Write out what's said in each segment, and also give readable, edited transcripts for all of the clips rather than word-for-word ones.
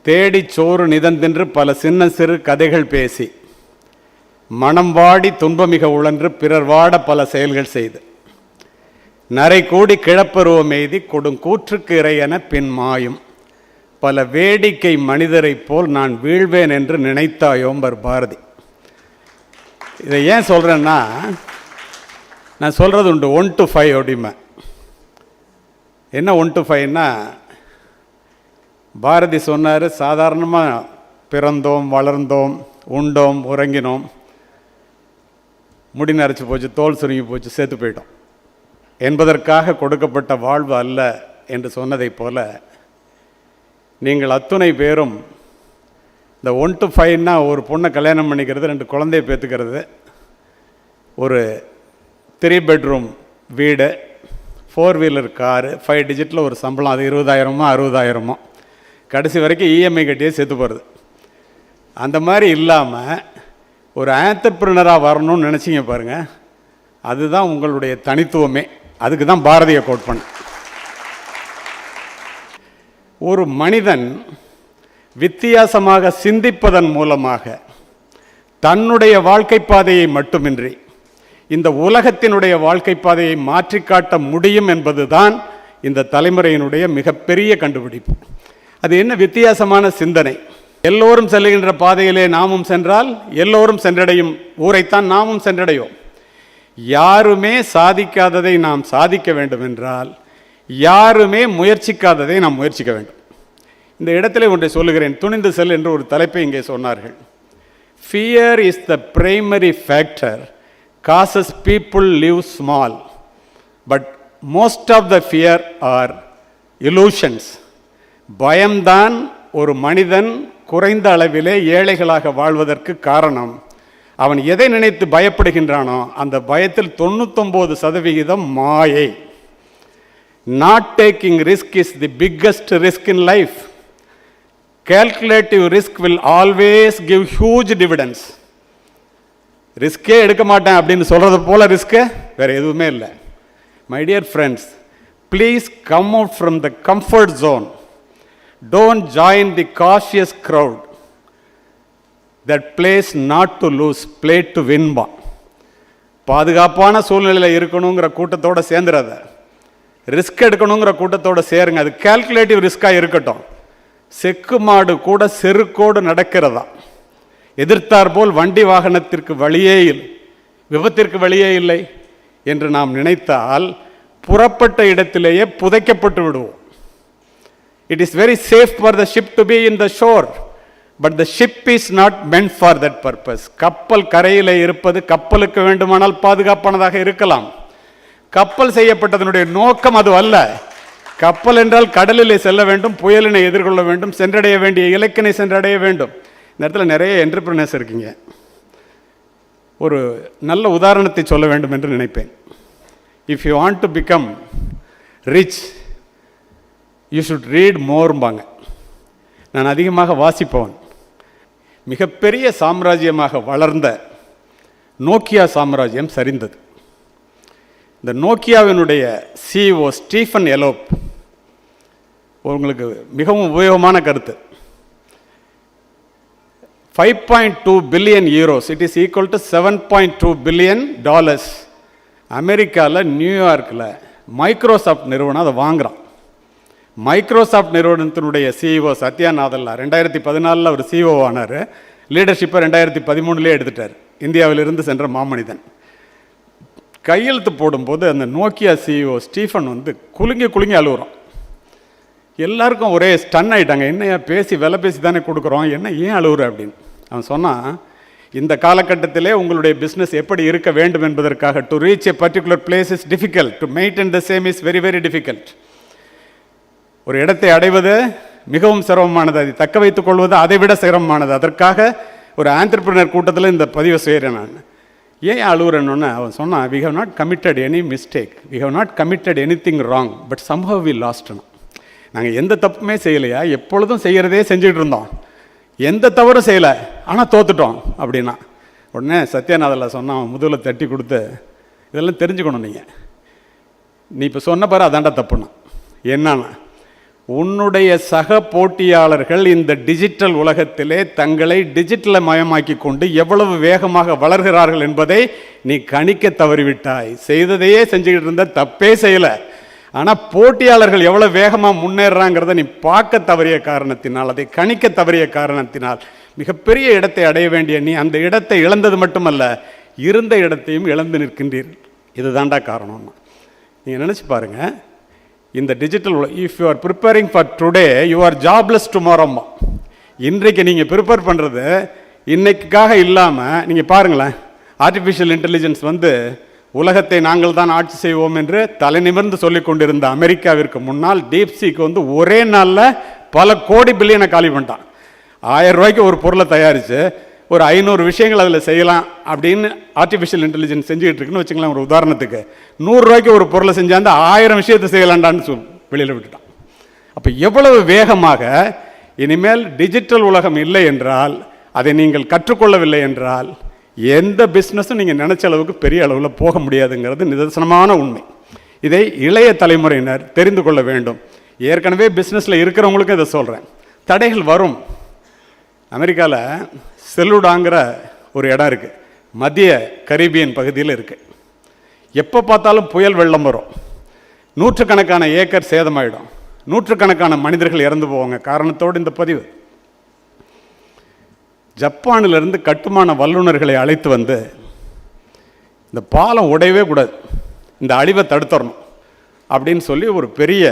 தேடி சோறு நிதந்தின்று பல சின்ன சிறு கதைகள் பேசி மனம் வாடி துன்பமிக உழன்று பிறர் வாட பல செயல்கள் செய்து நரை கூடி கிழப்பருவம் எய்தி கொடுங்கூற்றுக்கு இறையென பின் மாயும் பல வேடிக்கை மனிதரைப் போல் நான் வீழ்வேன் என்று நினைத்தாயோம்பர் பாரதி. இதை ஏன் சொல்கிறேன்னா, நான் சொல்கிறது உண்டு 1 to 5 அப்படிமா. என்ன 1 to 5ன்னா, பாரதி சொன்னார், சாதாரணமாக பிறந்தோம், வளர்ந்தோம், உண்டோம், உறங்கினோம், முடி நரைச்சி போச்சு, தோல் சுருங்கி போச்சு, சேர்த்து போயிட்டோம் என்பதற்காக கொடுக்கப்பட்ட வாழ்வு அல்ல என்று சொன்னதைப் போல, நீங்கள் அத்துணை பேரும் இந்த 1 to 5ன்னா ஒரு பொண்ணை கல்யாணம் பண்ணிக்கிறது, 2 குழந்தைய பேத்துக்கிறது, ஒரு 3 bedroom வீடு, 4 wheeler காரு, 5 digitல ஒரு சம்பளம், அது 20,000மோ 60,000மோ, கடைசி வரைக்கும் இஎம்ஐ கட்டியே சேர்த்து போகிறது. அந்த மாதிரி இல்லாமல் ஒரு ஆண்டர்பிரினராக வரணும்னு நினச்சிங்க பாருங்கள், அதுதான் உங்களுடைய தனித்துவமே. அதுக்கு தான் பாரதியை கோட் பண்ண. ஒரு மனிதன் வித்தியாசமாக சிந்திப்பதன் மூலமாக தன்னுடைய வாழ்க்கை பாதையை மட்டுமின்றி இந்த உலகத்தினுடைய வாழ்க்கை பாதையை மாற்றி காட்ட முடியும் என்பதுதான் இந்த தலைமுறையினுடைய மிகப்பெரிய கண்டுபிடிப்பு. அது என்ன வித்தியாசமான சிந்தனை? எல்லோரும் செல்லுகின்ற பாதையிலே நாமும் சென்றால் எல்லோரும் சென்றடையும் ஊரைத்தான் நாமும் சென்றடையோம். யாருமே சாதிக்காததை நாம் சாதிக்க வேண்டும் என்றால் யாருமே முயற்சிக்காததை நாம் முயற்சிக்க வேண்டும். இந்த இடத்துல ஒன்றை சொல்லுகிறேன். துணிந்து செல் என்று ஒரு தலைப்பை இங்கே சொன்னார்கள். Fear is the primary factor causes people live small, but most of the fear are illusions. பயம்தான் ஒரு மனிதன் குறைந்த அளவிலே ஏழைகளாக வாழ்வதற்கு காரணம். அவன் எதை நினைத்து பயப்படுகின்றானோ அந்த பயத்தில் 99% மாயை. Not taking risk is the biggest risk in life. calculative risk will always give huge dividends. ரிஸ்கே எடுக்க மாட்டேன் அப்படின்னு சொல்கிறது போல ரிஸ்க்கு வேறு எதுவுமே இல்லை. My dear friends, please come out from the comfort zone. Don't join the cautious crowd that plays not to lose, play to வின்பா. பாதுகாப்பான சூழ்நிலையில் இருக்கணுங்கிற கூட்டத்தோடு சேர்ந்துடாத, ரிஸ்க் எடுக்கணுங்கிற கூட்டத்தோடு சேருங்க. அது கால்குலேட்டிவ் ரிஸ்காக இருக்கட்டும். செக்கு மாடு கூட செருக்கோடு நடக்கிறதா, எதிர்த்தார் போல் வண்டி வாகனத்திற்கு வழியே இல்லை, விபத்திற்கு வழியே இல்லை என்று நாம் நினைத்தால் புறப்பட்ட இடத்திலேயே புதைக்கப்பட்டு விடுவோம். It is very safe for the ship to be in the shore, but the ship is not meant for that purpose. கப்பல் கரையில் இருப்பது கப்பலுக்கு வேண்டுமானால் பாதுகாப்பானதாக இருக்கலாம். கப்பல் செய்யப்பட்டதனுடைய நோக்கம் அது அல்ல. கப்பல் என்றால் கடலிலே செல்ல வேண்டும், புயலினை எதிர்கொள்ள வேண்டும், சென்றடைய வேண்டிய இலக்கினை சென்றடைய வேண்டும். இந்த இடத்துல நிறைய என்டர்பிரினர்ஸ் இருக்கீங்க. ஒரு நல்ல உதாரணத்தை சொல்ல வேண்டும் என்று நினைப்பேன். If you want to become rich, you should read மோர்பாங்க. நான் அதிகமாக வாசிப்பவன். மிகப்பெரிய சாம்ராஜ்யமாக வளர்ந்த நோக்கியா சாம்ராஜ்யம் சரிந்தது. இந்த நோக்கியாவினுடைய சிஇஓ ஸ்டீஃபன் எலோப், உங்களுக்கு மிகவும் உபயோகமான கருத்து. 5.2 billion euros, it is equal to $7.2 billion. அமெரிக்காவில் நியூயார்க்கில் மைக்ரோசாஃப்ட் நிறுவனம் அதை வாங்குகிறான். மைக்ரோசாஃப்ட் நிறுவனத்தினுடைய சிஇஓ சத்யா நாதல்லா 2014 அவர் சிஇஓ ஆனார். லீடர்ஷிப்பை 2013 எடுத்துட்டார். இந்தியாவிலிருந்து சென்ற மாமனிதன். கையெழுத்து போடும்போது அந்த நோக்கியா சிஇஓ ஸ்டீஃபன் குலுங்கி அழுகுறான். எல்லாருக்கும் ஒரே ஸ்டன் ஆகிட்டாங்க. என்னையா பேசி விலை பேசி தானே கொடுக்குறோம், என்ன ஏன் அழுகுற அப்படின்னு. அவன் சொன்னான், இந்த காலகட்டத்திலே உங்களுடைய பிஸ்னஸ் எப்படி இருக்க வேண்டும் என்பதற்காக to reach a particular place is difficult, to maintain the same is very very difficult. ஒரு இடத்தை அடைவது மிகவும் சிரமமானது, அதை தக்க வைத்துக் கொள்வது அதை விட சிரமமானது. அதற்காக ஒரு ஆண்டர்பிரினர் கூட்டத்தில் இந்த பதிவை செய்கிறேன் நான். ஏன் அழுகுறேன்னு அவன் சொன்னான், we have not committed any mistake, we have not committed anything wrong, but somehow we லாஸ்ட்னு. நாங்கள் எந்த தப்புமே செய்யலையா, எப்பொழுதும் செய்கிறதே செஞ்சுட்டு இருந்தோம், எந்த தவறும் செய்யலை, ஆனால் தோத்துட்டோம் அப்படின்னா. உடனே சத்யநாதனில் சொன்னான், முதுகில் தட்டி கொடுத்து, இதெல்லாம் தெரிஞ்சுக்கணும் நீங்கள், நீ இப்போ சொன்ன பாரு அதாண்டா தப்புண்ணா. என்னன்னா, உன்னுடைய சக போட்டியாளர்கள் இந்த டிஜிட்டல் உலகத்திலே தங்களை டிஜிட்டல் மயமாக்கி கொண்டு எவ்வளவு வேகமாக வளர்கிறார்கள் என்பதை நீ கணிக்க தவறிவிட்டாய். செய்ததையே செஞ்சுக்கிட்டு இருந்த, தப்பே செய்யலை. ஆனால் போட்டியாளர்கள் எவ்வளோ வேகமாக முன்னேறாங்கிறத நீ பார்க்க தவறிய காரணத்தினால், அதை கணிக்க தவறிய காரணத்தினால் மிகப்பெரிய இடத்தை அடைய வேண்டிய நீ அந்த இடத்தை இழந்தது மட்டுமல்ல, இருந்த இடத்தையும் இழந்து நிற்கின்றீர்கள். இது தாண்டா காரணம்னா. நீங்கள் நினச்சி பாருங்கள், இந்த digital if you are preparing for today you are jobless டுமாரோம்மா. இன்றைக்கு நீங்கள் ப்ரிப்பேர் பண்ணுறது இன்னைக்காக இல்லாமல், நீங்கள் பாருங்களேன், ஆர்டிஃபிஷியல் இன்டெலிஜென்ஸ் வந்து உலகத்தை நாங்கள் தான் ஆட்சி செய்வோம் என்று தலை நிமிர்ந்து சொல்லிக் கொண்டிருந்த அமெரிக்காவிற்கு முன்னால் டீப்சீக்கு வந்து ஒரே நாளில் பல கோடி பில்லியனை காலி பண்ணிட்டான். 1000 ரூபாய்க்கு ஒரு பொருளை தயாரித்து ஒரு 500 விஷயங்கள் அதில் செய்யலாம் அப்படின்னு ஆர்டிஃபிஷியல் இன்டெலிஜென்ஸ் செஞ்சுக்கிட்டு இருக்குன்னு வச்சுக்கலாம். ஒரு உதாரணத்துக்கு 100 ரூபாய்க்கு ஒரு பொருளை செஞ்சாந்து 1000 விஷயத்தை செய்யலாண்டான்னு வெளியில் விட்டுட்டான். அப்போ எவ்வளவு வேகமாக இனிமேல் டிஜிட்டல் உலகம் இல்லை என்றால், அதை நீங்கள் கற்றுக்கொள்ளவில்லை என்றால் எந்த பிஸ்னஸும் நீங்கள் நினச்ச அளவுக்கு பெரிய அளவில் போக முடியாதுங்கிறது நிதர்சனமான உண்மை. இதை இளைய தலைமுறையினர் தெரிந்து கொள்ள வேண்டும். ஏற்கனவே பிஸ்னஸில் இருக்கிறவங்களுக்கும் இதை சொல்கிறேன், தடைகள் வரும். அமெரிக்காவில் செல்லுடாங்கிற ஒரு இடம் இருக்குது, மத்திய கரீபியன் பகுதியில் இருக்குது. எப்போ பார்த்தாலும் புயல் வெள்ளம் வரும், நூற்றுக்கணக்கான ஏக்கர் சேதமாயிடும், நூற்றுக்கணக்கான மனிதர்கள் இறந்து போவாங்க. காரணத்தோடு இந்த பதிவு. ஜப்பானிலிருந்து கட்டுமான வல்லுநர்களை அழைத்து வந்து இந்த பாலம் உடையவே கூடாது, இந்த அழிவை தடுத்துடணும் அப்படின்னு சொல்லி ஒரு பெரிய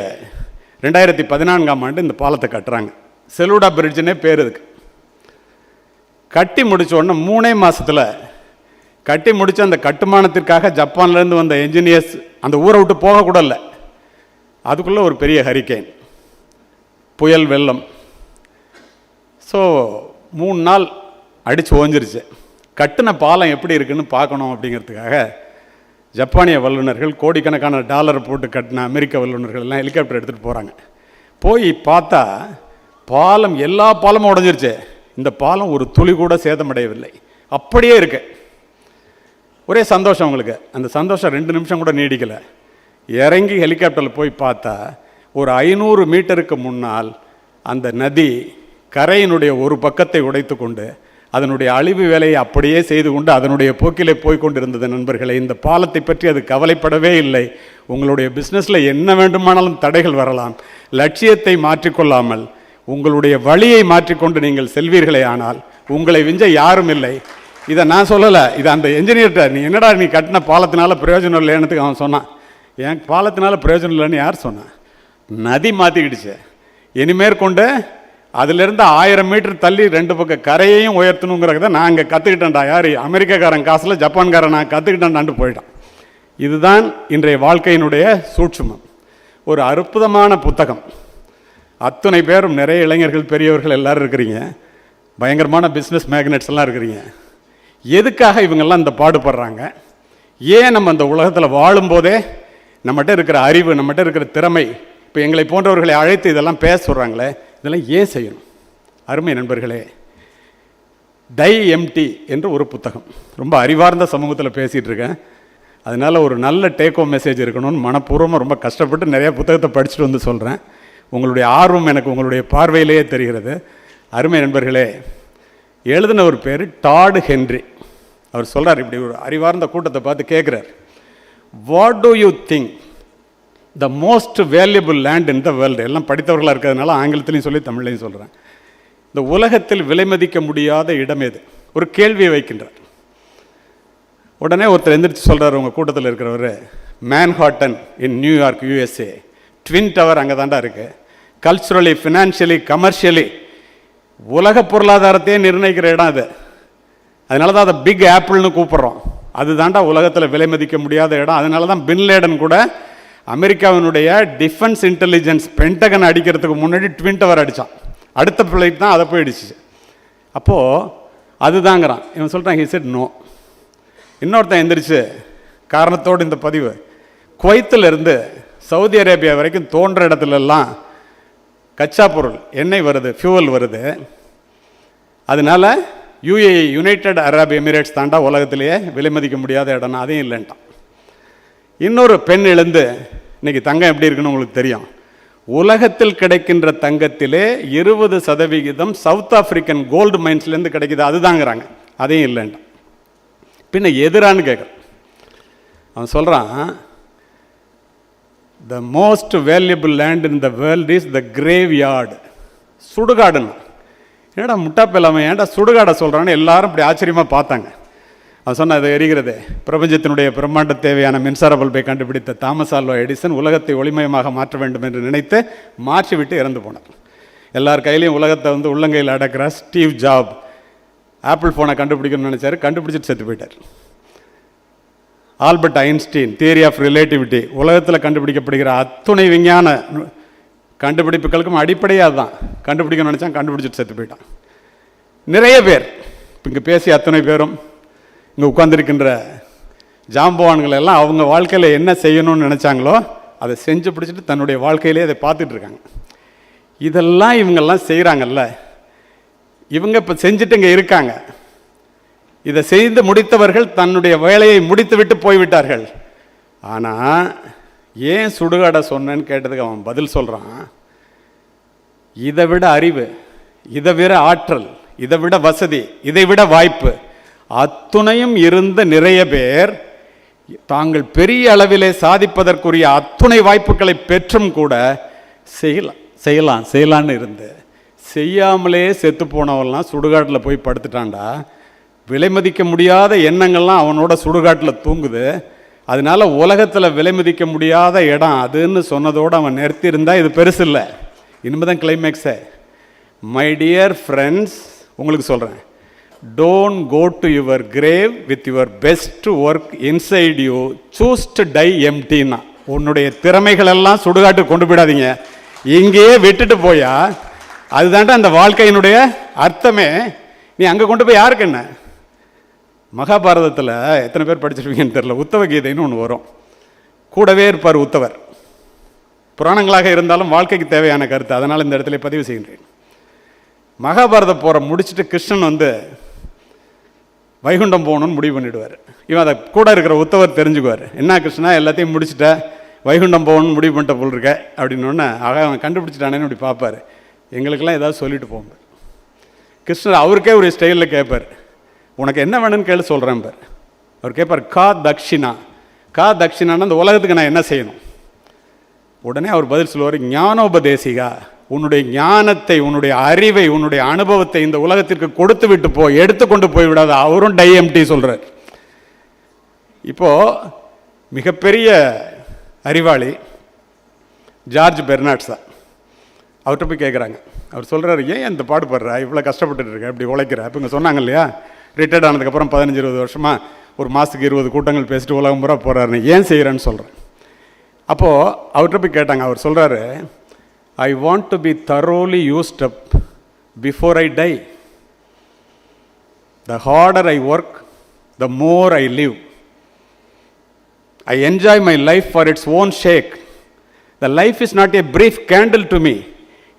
2014ஆம் ஆண்டு இந்த பாலத்தை கட்டுறாங்க. செலுடா பிரிட்ஜுன்னே பேர் இதுக்கு. கட்டி முடித்த உடனே 3 மாதத்தில் கட்டி முடித்த அந்த கட்டுமானத்திற்காக ஜப்பான்லேருந்து வந்த என்ஜினியர்ஸ் அந்த ஊரை விட்டு போகக்கூடல. அதுக்குள்ளே ஒரு பெரிய ஹரிக்கேன், புயல் வெள்ளம். ஸோ 3 நாள் அடித்து ஓஞ்சிருச்சு. கட்டின பாலம் எப்படி இருக்குன்னு பார்க்கணும் அப்படிங்கிறதுக்காக ஜப்பானிய வல்லுநர்கள், கோடிக்கணக்கான டாலர் போட்டு கட்டின அமெரிக்க வல்லுநர்கள் எல்லாம் ஹெலிகாப்டர் எடுத்துகிட்டு போகிறாங்க. போய் பார்த்தா பாலம், எல்லா பாலமும் உடஞ்சிருச்சு. இந்த பாலம் ஒரு துளி கூட சேதமடையவில்லை, அப்படியே இருக்கு. ஒரே சந்தோஷம் உங்களுக்கு. அந்த சந்தோஷம் 2 நிமிஷம் கூட நீடிக்கலை. இறங்கி ஹெலிகாப்டரில் போய் பார்த்தா ஒரு 500 மீட்டருக்கு முன்னால் அந்த நதி கரையினுடைய ஒரு பக்கத்தை உடைத்து கொண்டு அதனுடைய அழிவு வேலையை அப்படியே செய்து கொண்டு அதனுடைய போக்கிலே போய்கொண்டிருந்தது. நண்பர்களே, இந்த பாலத்தை பற்றி அது கவலைப்படவே இல்லை. உங்களுடைய பிஸ்னஸில் என்ன வேண்டுமானாலும் தடைகள் வரலாம், லட்சியத்தை மாற்றிக்கொள்ளாமல் உங்களுடைய வழியை மாற்றிக்கொண்டு நீங்கள் செல்வீர்களே ஆனால் உங்களை விஞ்ச யாரும் இல்லை. இதை நான் சொல்லலை, இது அந்த என்ஜினியர்கிட்ட, நீ என்னடா நீ கட்டின பாலத்தினால பிரயோஜனம் இல்லைன்னு அவன் சொன்னான். என் பாலத்தினால பிரயோஜனம் இல்லைன்னு யார் சொன்னான்? நதி மாற்றிக்கிடுச்சு. இனிமேற்கொண்டு அதிலிருந்து 1000 மீட்டர் தள்ளி 2 பக்கம் கரையையும் உயர்த்தணுங்கிறத நான் இங்கே கற்றுக்கிட்டேன்டா. யார்? அமெரிக்காக்காரன் காசில் ஜப்பான்காரன் நான் கற்றுக்கிட்டேன்டான்ட்டு போயிட்டான். இதுதான் இன்றைய வாழ்க்கையினுடைய சூட்சுமம். ஒரு அற்புதமான புத்தகம். அத்தனை பேரும், நிறைய இளைஞர்கள், பெரியவர்கள் எல்லோரும் இருக்கிறீங்க, பயங்கரமான பிஸ்னஸ் மேக்னெட்ஸ் எல்லாம் இருக்கிறீங்க. எதுக்காக இவங்கெல்லாம் இந்த பாடுபடுறாங்க? ஏன் நம்ம அந்த உலகத்தில் வாழும்போதே நம்மகிட்ட இருக்கிற அறிவு, நம்மகிட்ட இருக்கிற திறமை, இப்போ எங்களை போன்றவர்களை அழைத்து இதெல்லாம் பேச சொல்கிறாங்களே, இதெல்லாம் ஏன் செய்யணும்? அருமை நண்பர்களே, டை எம்டி என்று ஒரு புத்தகம். ரொம்ப அறிவார்ந்த சமூகத்தில் பேசிகிட்டு இருக்கேன், அதனால் ஒரு நல்ல டேக் ஹோம் மெசேஜ் இருக்கணும்னு மனப்பூர்வமாக ரொம்ப கஷ்டப்பட்டு நிறையா புத்தகத்தை படிச்சுட்டு வந்து சொல்கிறேன். உங்களுடைய ஆர்வம் எனக்கு உங்களுடைய பார்வையிலேயே தெரிகிறது. அருமை நண்பர்களே, எழுதின ஒரு பேர் டாட் ஹென்றி. அவர் சொல்கிறார், இப்படி ஒரு அறிவார்ந்த கூட்டத்தை பார்த்து கேட்குறார், what to you think the most valuable land in the world? எல்லாம் படித்தவர்களாக இருக்கிறதுனால ஆங்கிலத்திலையும் சொல்லி தமிழ்லையும் சொல்கிறேன். இந்த உலகத்தில் விலை மதிக்க முடியாத இடம் எது? ஒரு கேள்வியை வைக்கின்றார். உடனே ஒருத்தர் எந்திரிச்சு சொல்கிறார், உங்கள் கூட்டத்தில் இருக்கிறவர், மேன்ஹாட்டன் இன் நியூயார்க், USA, ட்வின் டவர் அங்கே தாண்டா இருக்குது. கல்ச்சுரலி, ஃபினான்ஷியலி, கமர்ஷியலி உலக பொருளாதாரத்தையே நிர்ணயிக்கிற இடம் அது. அதனால தான் அதை பிக் ஆப்பிள்னு கூப்பிட்றோம். அது தாண்டா உலகத்தில் விலை மதிக்க முடியாத இடம். அதனால தான் பின்லேடன் கூட அமெரிக்காவினுடைய டிஃபென்ஸ் இன்டெலிஜென்ஸ் பென்டகன் அடிக்கிறதுக்கு முன்னாடி ட்வின் டவர் அடித்தான். அடுத்த ஃப்ளைட் தான் அதை போயிடுச்சு. அப்போது அதுதாங்கிறான். இவன் சொல்கிறான், ஹி செட் நோ. இன்னொருத்தன் எந்திரிச்சு காரணத்தோடு இந்த பதிவு, குவைத்திலிருந்து சவுதி அரேபியா வரைக்கும் தோன்ற இடத்துலலாம் கச்சா பொருள், எண்ணெய் வருது, ஃபியூவல் வருது. அதனால் UAE, யுனைடெட் அரப் எமிரேட்ஸ் தாண்டா உலகத்திலேயே விலை மதிக்க முடியாத இடம்னா அதையும் இல்லைன்ட்டான். இன்னொரு பெண் எழுந்து, இன்றைக்கி தங்கம் எப்படி இருக்குன்னு உங்களுக்கு தெரியும், உலகத்தில் கிடைக்கின்ற தங்கத்திலே 20% சவுத் ஆப்பிரிக்கன் கோல்டு மைன்ஸ்லேருந்து கிடைக்குது, அதுதாங்கிறாங்க. அதையும் இல்லைன்ட்டு பின்ன எதிரான்னு கேட்குறேன். அவன் சொல்கிறான், the most valuable land in the world is the graveyard. சுடுகாடுன்னு. ஏன்டா முட்டாப்பில்லாமல் ஏன்டா சுடுகாடை சொல்கிறான்னு எல்லாரும் இப்படி ஆச்சரியமாக பார்த்தாங்க. அவன் சொன்ன, அது எரிகிறது. பிரபஞ்சத்தினுடைய பிரம்மாண்ட தேவையான மின்சார பல்பை கண்டுபிடித்த தாமஸ் ஆல்வா எடிசன் உலகத்தை ஒளிமயமாக மாற்ற வேண்டும் என்று நினைத்து மாற்றி விட்டு இறந்து போனார். எல்லார் கையிலையும் உலகத்தை உள்ளங்கையில் அடக்கிற ஸ்டீவ் ஜாப் ஆப்பிள் ஃபோனை கண்டுபிடிக்கணும்னு நினச்சார், கண்டுபிடிச்சிட்டு செத்து போயிட்டார். Albert Einstein theory of relativity, உலகத்தில் கண்டுபிடிக்கப்படுகிற அத்துணை விஞ்ஞான கண்டுபிடிப்புகளுக்கும் அடிப்படையாக தான் கண்டுபிடிக்கணும்னு நினச்சான், கண்டுபிடிச்சிட்டு செத்து போயிட்டான். நிறைய பேர் இப்போ இங்கே பேசிய அத்தனை பேரும் இங்கே உட்கார்ந்துருக்கின்ற ஜாம்பவான்கள் எல்லாம் அவங்க வாழ்க்கையில் என்ன செய்யணும்னு நினச்சாங்களோ அதை செஞ்சு பிடிச்சிட்டு தன்னுடைய வாழ்க்கையிலே அதை பார்த்துட்டு இருக்காங்க. இதெல்லாம் இவங்கெல்லாம் செய்கிறாங்கல்ல, இவங்க இப்போ செஞ்சுட்டு இங்கே இருக்காங்க. இதை செய்து முடித்தவர்கள் தன்னுடைய வேலையை முடித்து விட்டு போய்விட்டார்கள். ஆனால் ஏன் சுடுகாடை சொன்னேன்னு கேட்டதுக்கு அவன் பதில் சொல்கிறான், இதை விட அறிவு, இதை விட ஆற்றல், இதை விட வசதி, இதை விட வாய்ப்பு அத்துணையும் இருந்த நிறைய பேர் தாங்கள் பெரிய அளவிலே சாதிப்பதற்குரிய அத்துணை வாய்ப்புகளை பெற்றும் கூட செய்யலான்னு இருந்து செய்யாமலே செத்து போனவெல்லாம் சுடுகாட்டில் போய் படுத்துட்டான்டா. விலை மதிக்க முடியாத எண்ணங்கள்லாம் அவனோட சுடுகாட்டில் தூங்குது. அதனால உலகத்தில் விலை மதிக்க முடியாத இடம் அதுன்னு சொன்னதோடு அவன் நிறுத்தியிருந்தா இது பெருசு இல்லை. இனிமேதான் கிளைமேக்ஸே. மை டியர் ஃப்ரெண்ட்ஸ், உங்களுக்கு சொல்கிறேன், don't go to your grave with your best work inside you. choose to die empty. உன்னுடைய திறமைகள் எல்லாம் சுடுகாட்டுக்கு கொண்டு போயிடாதீங்க, இங்கேயே விட்டுட்டு போயா. அதுதான்டா அந்த வாழ்க்கையினுடைய அர்த்தமே. நீ அங்கே கொண்டு போய் யாருக்கு என்ன? மகாபாரதத்தில் எத்தனை பேர் படிச்சிருப்பீங்கன்னு தெரியல, உத்தவ கீதைன்னு ஒன்று வரும். கூடவே இருப்பார் உத்தவர். புராணங்களாக இருந்தாலும் வாழ்க்கைக்கு தேவையான கருத்து, அதனால் இந்த இடத்துல பதிவு செய்கின்றேன். மகாபாரத போரை முடிச்சுட்டு கிருஷ்ணன் வைகுண்டம் போகணும்னு முடிவு பண்ணிவிடுவார். இவன் அதை கூட இருக்கிற உத்தவர் தெரிஞ்சுக்குவார். என்ன கிருஷ்ணா, எல்லாத்தையும் முடிச்சுட்ட, வைகுண்டம் போகணும்னு முடிவு பண்ணிட்ட போல் இருக்க அப்படின்னோடனே அவன் கண்டுபிடிச்சிட்டானேன்னு இப்படி பார்ப்பார். எங்களுக்கெல்லாம் ஏதாவது சொல்லிட்டு போகும்பார். கிருஷ்ணர் அவருக்கே ஒரு ஸ்டைலில் கேட்பார், உனக்கு என்ன வேணும்னு கேள்வி சொல்கிறேன் பார். அவர் கேட்பார், கா தக்ஷிணா. கா தக்ஷினான்னு அந்த உலகத்துக்கு நான் என்ன செய்யணும்? உடனே அவர் பதில் சொல்லுவார், ஞானோபதேசிகா, உன்னுடைய ஞானத்தை, உன்னுடைய அறிவை, உன்னுடைய அனுபவத்தை இந்த உலகத்திற்கு கொடுத்து விட்டு போ, எடுத்துக்கொண்டு போய்விடாத. அவரும் டை எம்டி சொல்கிறார். இப்போது மிகப்பெரிய அறிவாளி ஜார்ஜ் பெர்னாட்ஸா, அவர்கிட்ட போய் கேட்குறாங்க. அவர் சொல்கிறார், ஏன் இந்த பாடுபடுற, இவ்வளோ கஷ்டப்பட்டுட்டு இருக்க, இப்படி உழைக்கிற? இப்போ இங்கே சொன்னாங்க இல்லையா, ரிட்டையர்ட் ஆனதுக்கப்புறம் 15-20 வருஷமாக ஒரு மாதத்துக்கு 20 கூட்டங்கள் பேசிட்டு உலகம் பூரா போகிறாருன்னு, ஏன் செய்கிறேன்னு சொல்கிறேன். அப்போது அவர்கிட்ட போய் கேட்டாங்க. அவர் சொல்கிறாரு, I want to be thoroughly used up before I die. The harder I work, the more I live. I enjoy my life for its own sake. The life is not a brief candle to me.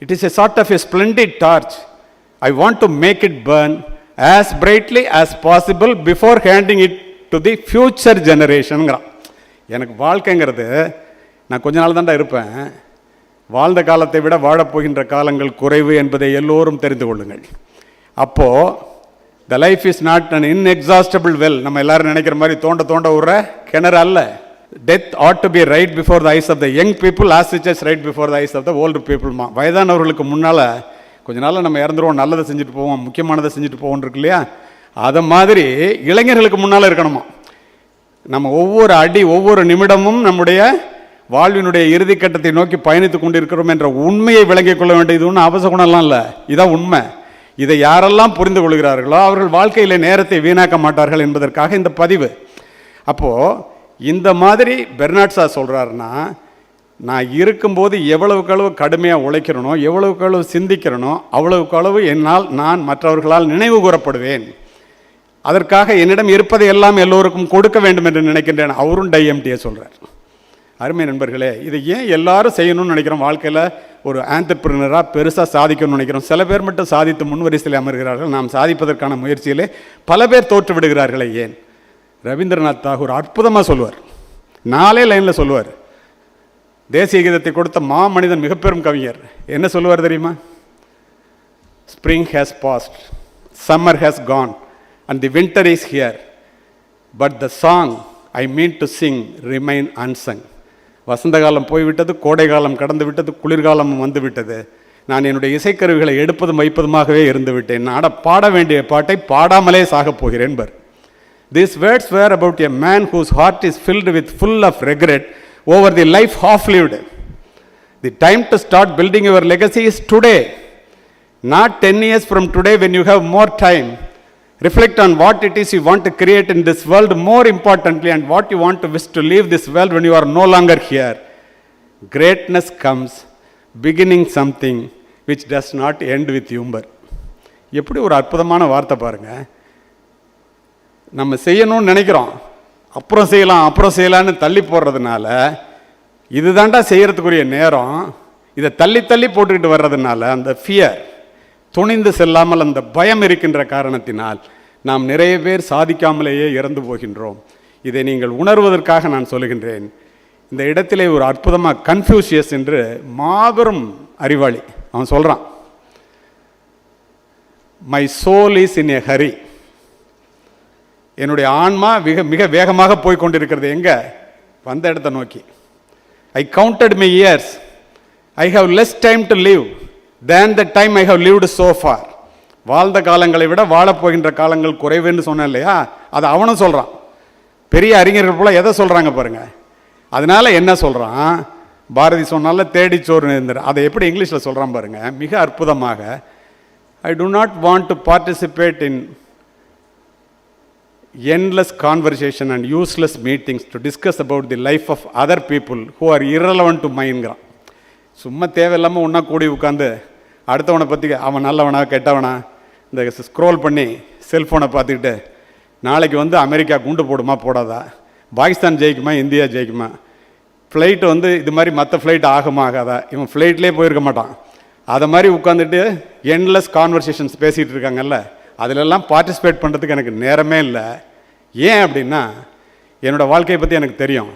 It is a sort of a splendid torch. I want to make it burn as brightly as possible before handing it to the future generation. எனக்கு வாழ்க்கைங்கிறது, நான் கொஞ்ச நாள் தான்டா இருப்பேன், வாழ்ந்த காலத்தை விட வாழப்போகின்ற காலங்கள் குறைவு என்பதை எல்லோரும் தெரிந்து கொள்ளுங்கள். அப்போது the life is not an inexhaustible well. நம்ம எல்லாரும் நினைக்கிற மாதிரி தோண்ட தோண்ட விடுற கிணறு அல்ல. Death ought to be right before the eyes of the young people as it is right before the eyes of the old பீப்புள்மா. வயதானவர்களுக்கு முன்னால் கொஞ்ச நாளில் நம்ம இறந்துருவோம், நல்லதை செஞ்சுட்டு போவோம், முக்கியமானதை செஞ்சுட்டு போவோம் இருக்கு இல்லையா, அதை மாதிரி இளைஞர்களுக்கு முன்னால் இருக்கணுமா. நம்ம ஒவ்வொரு அடி, ஒவ்வொரு நிமிடமும் நம்முடைய வாழ்வினுடைய இறுதி கட்டத்தை நோக்கி பயணித்துக் கொண்டிருக்கிறோம் என்ற உண்மையை விளங்கிக் கொள்ள வேண்டியது ஒன்றும் அவசகுணம்லாம் இல்லை. இதான் உண்மை. இதை யாரெல்லாம் புரிந்து கொள்கிறார்களோ அவர்கள் வாழ்க்கையில் நேரத்தை வீணாக்க மாட்டார்கள் என்பதற்காக இந்த பதிவு. அப்போது இந்த மாதிரி பெர்னாட்ஸா சொல்கிறாருன்னா, நான் இருக்கும்போது எவ்வளவுக்களவு கடுமையாக உழைக்கிறனோ, எவ்வளவுக்களவு சிந்திக்கிறனோ, அவ்வளவுக்களவு என்னால் நான் மற்றவர்களால் நினைவு கூறப்படுவேன். அதற்காக என்னிடம் இருப்பதை எல்லாம் எல்லோருக்கும் கொடுக்க வேண்டும் என்று நினைக்கின்றேன். அவரும் டைஎம்டியை சொல்கிறார். அருமை நண்பர்களே, இதை ஏன் எல்லாரும் செய்யணும்னு நினைக்கிறோம்? வாழ்க்கையில் ஒரு ஆண்டர்பிரினராக பெருசாக சாதிக்கணும்னு நினைக்கிறோம். சில பேர் மட்டும் சாதித்து முன்வரிசையில் அமர்கிறார்கள். நாம் சாதிப்பதற்கான முயற்சியிலே பல பேர் தோற்று விடுகிறார்களே ஏன்? ரவீந்திரநாத் தாகூர் அற்புதமாக சொல்லுவார், 4 லைனில் சொல்லுவார். தேசிய கீதத்தை கொடுத்த மனிதன், மிகப்பெரும் கவிஞர் என்ன சொல்லுவார் தெரியுமா? Spring has passed, summer has gone and the winter is here, but the song I mean to sing remain unsung. வசந்த காலம் போய்விட்டது, கோடை காலம் கடந்து விட்டது, குளிர்காலமும் வந்து விட்டது. நான் என்னுடைய இசைக்கருவிகளை எடுப்பதும் வைப்பதுமாகவே இருந்து விட்டேன். நான் பாட வேண்டிய பாட்டை பாடாமலே சாகப் போகிறேன் per. These words were about a man whose heart is filled with full of regret over the life half lived. The time to start building your legacy is today, not 10 years from today when you have more time. Reflect on what it is you want to create in this world, more importantly, and what you want to wish to leave this world when you are no longer here. Greatness comes beginning something which does not end with humor. எப்படி ஒரு அற்புதமான வார்த்தை பாருங்க. நம்ம செய்யணும்னு நினைக்கிறோம், அப்புறம் செய்யலான்னு தள்ளி போடுறதுனால, இதுதாண்டா செய்யறதுக்குரிய நேரம், இதை தள்ளி தள்ளி போட்டுக்கிட்டு வர்றதுனால அந்த ஃபியர், துணிந்து செல்லாமல் அந்த பயம் இருக்கின்ற காரணத்தினால் நாம் நிறைய பேர் சாதிக்காமலேயே இறந்து போகின்றோம். இதை நீங்கள் உணர்வதற்காக நான் சொல்லுகின்றேன். இந்த இடத்திலே ஒரு அற்புதமாக கன்ஃபியூஷியஸ் என்று மாபெரும் அறிவாளி அவன் சொல்கிறான், மை சோல் இஸ் இன் எ ஹரி. என்னுடைய ஆன்மா மிக மிக வேகமாக போய் கொண்டிருக்கிறது. எங்கே? வந்த இடத்தை நோக்கி. I counted my years, I have less time to live than the time I have lived so far. வாழ்ந்த காலங்களை விட வாழப்போகின்ற காலங்கள் குறைவுன்னு சொன்னேன் இல்லையா? அது அவனும் சொல்கிறான். பெரிய அறிஞர்கள் போல எதை சொல்கிறாங்க பாருங்க. அதனால என்ன சொல்கிறான்? பாரதி சொன்னால தேடிச்சோறு இருந்துரு, அதை எப்படி இங்கிலீஷில் சொல்கிறான் பாருங்க, மிக அற்புதமாக. I do not want to participate in endless conversation and useless meetings to discuss about the life of other people who are irrelevant to mineங்கிறான். சும்மா தேவையில்லாமல் ஒன்றா கூடி உட்காந்து அடுத்தவனை பற்றி அவன் நல்லவனா கெட்டவனா இந்த ஸ்க்ரோல் பண்ணி செல்ஃபோனை பார்த்துக்கிட்டு நாளைக்கு வந்து அமெரிக்கா குண்டு போடுமா போடாதா, பாகிஸ்தான் ஜெயிக்குமா இந்தியா ஜெயிக்குமா, ஃப்ளைட்டு வந்து இது மாதிரி மற்ற ஃப்ளைட் ஆகுமா ஆகாதா, இவன் ஃப்ளைட்லேயே போயிருக்க மாட்டான். அதை மாதிரி உட்காந்துட்டு என்லெஸ் கான்வர்சேஷன்ஸ் பேசிகிட்டு இருக்காங்கல்ல, அதிலெல்லாம் பார்ட்டிசிபேட் பண்ணுறதுக்கு எனக்கு நேரமே இல்லை. ஏன் அப்படின்னா என்னோடய வாழ்க்கையை பற்றி எனக்கு தெரியும்.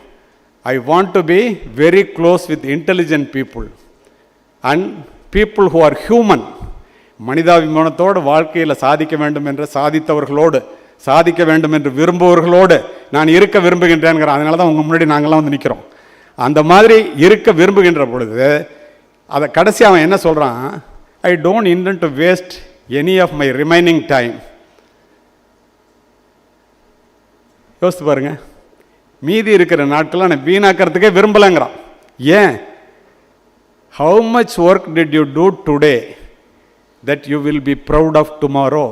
I want to be very close with intelligent people and people who are human. மனிதாபிமானத்தோடு வாழ்க்கையில் சாதிக்க வேண்டும் என்று சாதித்தவர்களோடு, சாதிக்க வேண்டும் என்று விரும்புவர்களோடு நான் இருக்க விரும்புகின்றேங்கிற. அதனால தான் உங்கள் முன்னாடி நாங்கள்லாம் வந்து நிற்கிறோம். அந்த மாதிரி இருக்க விரும்புகின்ற பொழுது அதை கடைசி அவன் என்ன சொல்கிறான்? I don't intend to waste any of my remaining time. யோசித்து பாருங்க, மீதி இருக்கிற நாட்களை நான் வீணாக்கிறதுக்கே விரும்பலைங்கிறான். ஏன்? how much work did you do today that you will be proud of tomorrow?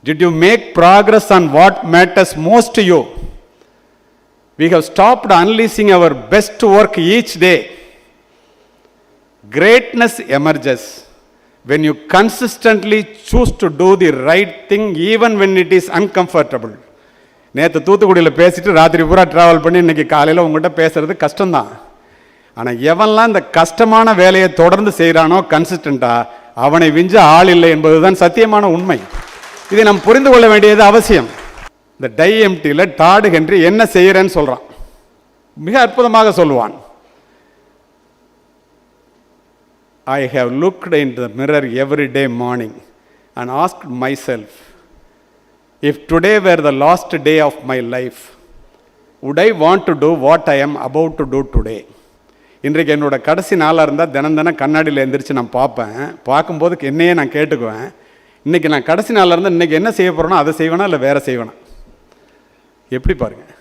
Did you make progress on what matters most to you? We have stopped unleashing our best work each day. Greatness emerges when you consistently choose to do the right thing even when it is uncomfortable. நேற்று தூத்துக்குடியில் பேசிட்டு ராத்திரி பூரா travel பண்ணி இன்றைக்கி காலையில் உங்கள்கிட்ட பேசுகிறது கஷ்டம்தான். ஆனால் எவன்லாம் இந்த கஷ்டமான வேலையை தொடர்ந்து செய்கிறானோ கன்சிஸ்டண்ட்டாக, அவனை விஞ்ச ஆள் இல்லை என்பது தான் சத்தியமான உண்மை. இதை நாம் புரிந்து கொள்ள வேண்டியது அவசியம். இந்த டை எம்டியில் டாடு ஹென்றி என்ன செய்கிறேன்னு சொல்கிறான், மிக அற்புதமாக சொல்லுவான். I have looked into the mirror every day morning and asked myself, if today were the last day of my life, would I want to do what I am about to do today? இன்றைக்கு என்னோட கடைசி நாளாக இருந்தால் தினம் கண்ணாடியில் எழுந்திரிச்சு நான் பார்ப்பேன். பார்க்கும்போது என்னையே நான் கேட்டுக்குவேன், இன்றைக்கி நான் கடைசி நாளாக இருந்தால் இன்றைக்கி என்ன செய்ய போகிறேனோ அதை செய்வேனா இல்லை வேறு செய்வேனா? எப்படி பாருங்கள்.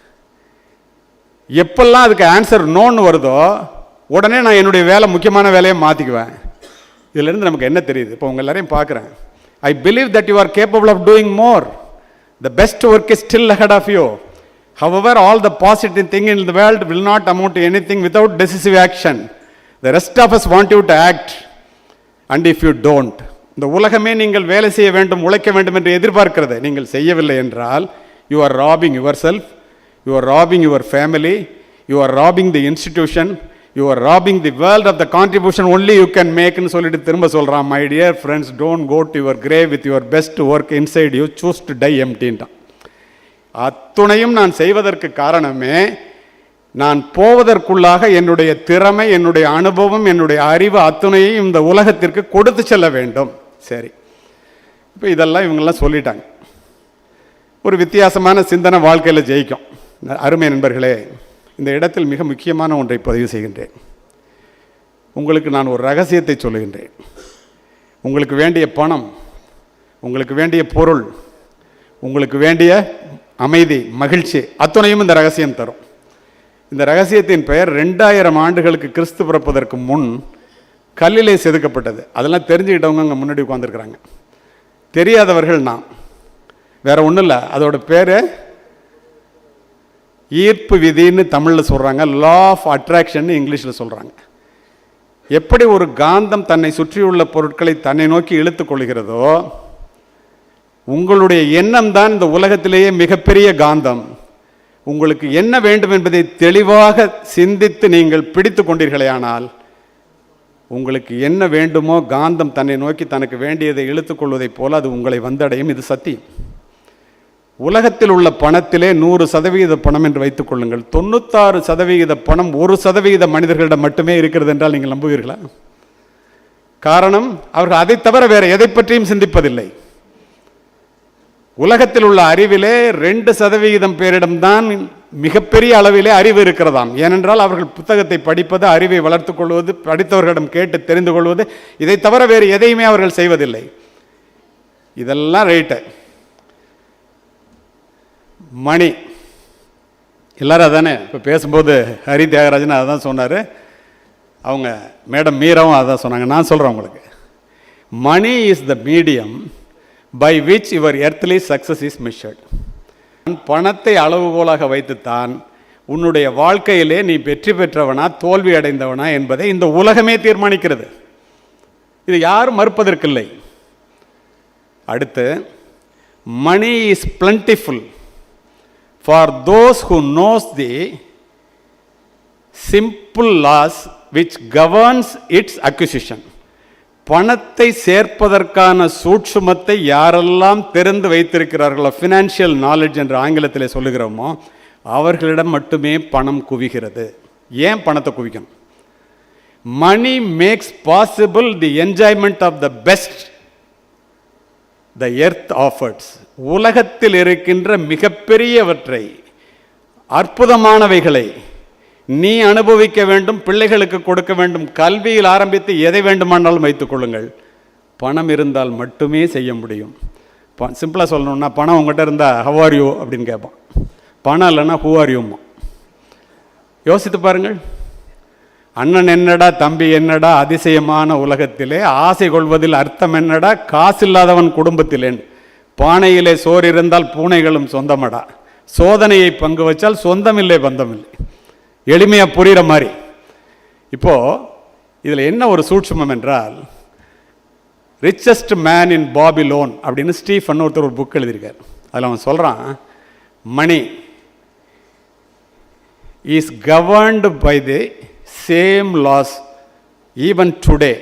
எப்பெல்லாம் அதுக்கு ஆன்சர் நோன்னு வருதோ உடனே நான் என்னுடைய வேலை, முக்கியமான வேலையை மாற்றிக்குவேன். இதிலேருந்து நமக்கு என்ன தெரியுது? இப்போ உங்கள் எல்லாரையும் பார்க்குறேன். I believe that you are capable of doing more. The best work is still ahead of you. However all the positive thing in the world will not amount to anything without decisive action. The rest of us want you to act and if you don't, இந்த உலகமே நீங்கள் வேலை செய்ய வேண்டும், உழைக்க வேண்டும் என்று எதிர்பார்க்கிறது. நீங்கள் செய்யவில்லை என்றால் you are robbing your self, you are robbing your family, you are robbing the institution, you are robbing the world of the contribution only you can make ன்னு சொல்லிட்டு திரும்ப சொல்கிறான். my dear friends, don't go to your grave with your best work inside you, choose to die empty ன்றான். அத்துணையும் நான் செய்வதற்கு காரணமே நான் போவதற்குள்ளாக என்னுடைய திறமை, என்னுடைய அனுபவம், என்னுடைய அறிவு அத்துணையும் இந்த உலகத்திற்கு கொடுத்து செல்ல வேண்டும். சரி, இப்போ இதெல்லாம் இவங்கெல்லாம் சொல்லிட்டாங்க. ஒரு வித்தியாசமான சிந்தனை வாழ்க்கையில் ஜெயிக்கும். அருமை நண்பர்களே, இந்த இடத்தில் மிக முக்கியமான ஒன்றை பதிவு செய்கின்றேன். உங்களுக்கு நான் ஒரு ரகசியத்தை சொல்லுகின்றேன். உங்களுக்கு வேண்டிய பணம், உங்களுக்கு வேண்டிய பொருள், உங்களுக்கு வேண்டிய அமைதி, மகிழ்ச்சி அத்துணையும் இந்த ரகசியம் தரும். இந்த ரகசியத்தின் பெயர் 2000 ஆண்டுகளுக்கு கிறிஸ்து பிறப்பதற்கு முன் கல்லிலே செதுக்கப்பட்டது. அதெல்லாம் தெரிஞ்சுக்கிட்டவங்க அங்கே முன்னாடி உட்காந்துருக்குறாங்க. தெரியாதவர்கள் நான். வேற ஒன்றும் இல்லை, அதோட பேர் ஈர்ப்பு விதின்னு தமிழில் சொல்கிறாங்க, லா ஆஃப் அட்ராக்ஷன் இங்கிலீஷில் சொல்கிறாங்க. எப்படி ஒரு காந்தம் தன்னை சுற்றியுள்ள பொருட்களை தன்னை நோக்கி இழுத்து கொள்கிறதோ, உங்களுடைய எண்ணம் தான் இந்த உலகத்திலேயே மிகப்பெரிய காந்தம். உங்களுக்கு என்ன வேண்டும் என்பதை தெளிவாக சிந்தித்து நீங்கள் பிடித்து கொண்டீர்களே ஆனால், உங்களுக்கு என்ன வேண்டுமோ காந்தம் தன்னை நோக்கி தனக்கு வேண்டியதை இழுத்துக்கொள்வதைப் போல அது உங்களை வந்தடையும். இது சத்தியம். உலகத்தில் உள்ள பணத்திலே 100% பணம் என்று வைத்துக் கொள்ளுங்கள். 96% பணம் 1% மனிதர்களிடம் மட்டுமே இருக்கிறது என்றால் நீங்கள் நம்புவீர்களா? காரணம், அவர்கள் அதை தவிர வேறு எதை பற்றியும் சிந்திப்பதில்லை. உலகத்தில் உள்ள அறிவிலே 2% பேரிடம்தான் மிகப்பெரிய அளவிலே அறிவு இருக்கிறதாம். ஏனென்றால் அவர்கள் புத்தகத்தை படிப்பது, அறிவை வளர்த்துக் கொள்வது, படித்தவர்களிடம் கேட்டு தெரிந்து கொள்வது, இதை தவிர வேறு எதையுமே அவர்கள் செய்வதில்லை. இதெல்லாம் ரைட்டு. மணி எல்லாரும் அதானே இப்போ பேசும்போது ஹரி தியாகராஜன் அதை தான் சொன்னார். அவங்க மேடம் மீராவும் அதை தான் சொன்னாங்க. நான் சொல்கிறேன் உங்களுக்கு, money is the medium by which your earthly success is measured. பணத்தை அளவுகோலாக வைத்துத்தான் உன்னுடைய வாழ்க்கையிலே நீ வெற்றி பெற்றவனா தோல்வி அடைந்தவனா என்பதை இந்த உலகமே தீர்மானிக்கிறது. இது யாரும் மறுப்பதற்கில்லை. அடுத்து, money is plentiful for those who knows the simple laws which governs its acquisition. பணத்தை சேர்ப்பதற்கான சூட்சுமத்தை யாரெல்லாம் தெரிந்து வைத்திருக்கிறார்களோ, ஃபினான்ஷியல் நாலேஜ் என்று ஆங்கிலத்தில் சொல்லுகிறோமோ, அவர்களிடம் மட்டுமே பணம் குவிகிறது. ஏன் பணத்தை குவிக்கணும்? Money makes possible the enjoyment of the best the earth affords. உலகத்தில் இருக்கின்ற மிகப்பெரியவற்றை, அற்புதமானவைகளை நீ அனுபவிக்க வேண்டும், பிள்ளைகளுக்கு கொடுக்க வேண்டும். கல்வியில் ஆரம்பித்து எதை வேண்டுமானாலும் வைத்துக் கொள்ளுங்கள். பணம் இருந்தால் மட்டுமே செய்ய முடியும். சிம்பிளாக சொல்லணும்னா, பணம் உங்கள்கிட்ட இருந்தால் ஹவ் ஆர் யூ அப்படின்னு கேட்பான். பணம் இல்லைன்னா ஹூ ஆர் யூமா. யோசித்து பாருங்கள். அண்ணன் என்னடா, தம்பி என்னடா, அதிசயமான உலகத்திலே ஆசை கொள்வதில் அர்த்தம் என்னடா, காசில்லாதவன் குடும்பத்திலேன். பானையிலே சோறு இருந்தால் பூனைகளும் சொந்தமடா, சோதனையை பங்கு வச்சால் சொந்தமில்லை பந்தமில்லை. எளிமையாக புரிகிற மாதிரி. இப்போது இதில் என்ன ஒரு சூட்சுமம் என்றால், ரிச்சஸ்ட் மேன் இன் பாபிலோன் அப்படின்னு ஸ்டீஃபன் ஒருத்தர் ஒரு புக் எழுதியிருக்கார். அதில் அவன் சொல்கிறான், money is governed by the same laws even today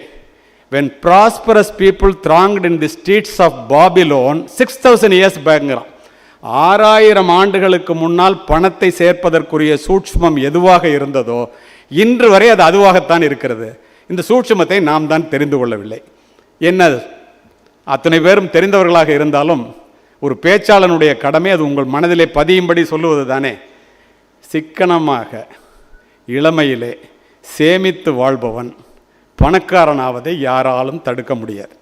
when prosperous people thronged in the streets of Babylon 6000 years backங்கிறான். 6000 ஆண்டுகளுக்கு முன்னால் பணத்தை சேர்ப்பதற்குரிய சூட்சுமம் எதுவாக இருந்ததோ இன்று வரை அது அதுவாகத்தான் இருக்கிறது. இந்த சூட்சுமத்தை நாம் தான் தெரிந்து கொள்ளவில்லை. என்ன, அத்தனை பேரும் தெரிந்தவர்களாக இருந்தாலும் ஒரு பேச்சாளனுடைய கடமை அது உங்கள் மனதிலே பதியும்படி சொல்லுவது தானே. சிக்கனமாக இளமையிலே சேமித்து வாழ்பவன் பணக்காரனாவதை யாராலும் தடுக்க முடியாது.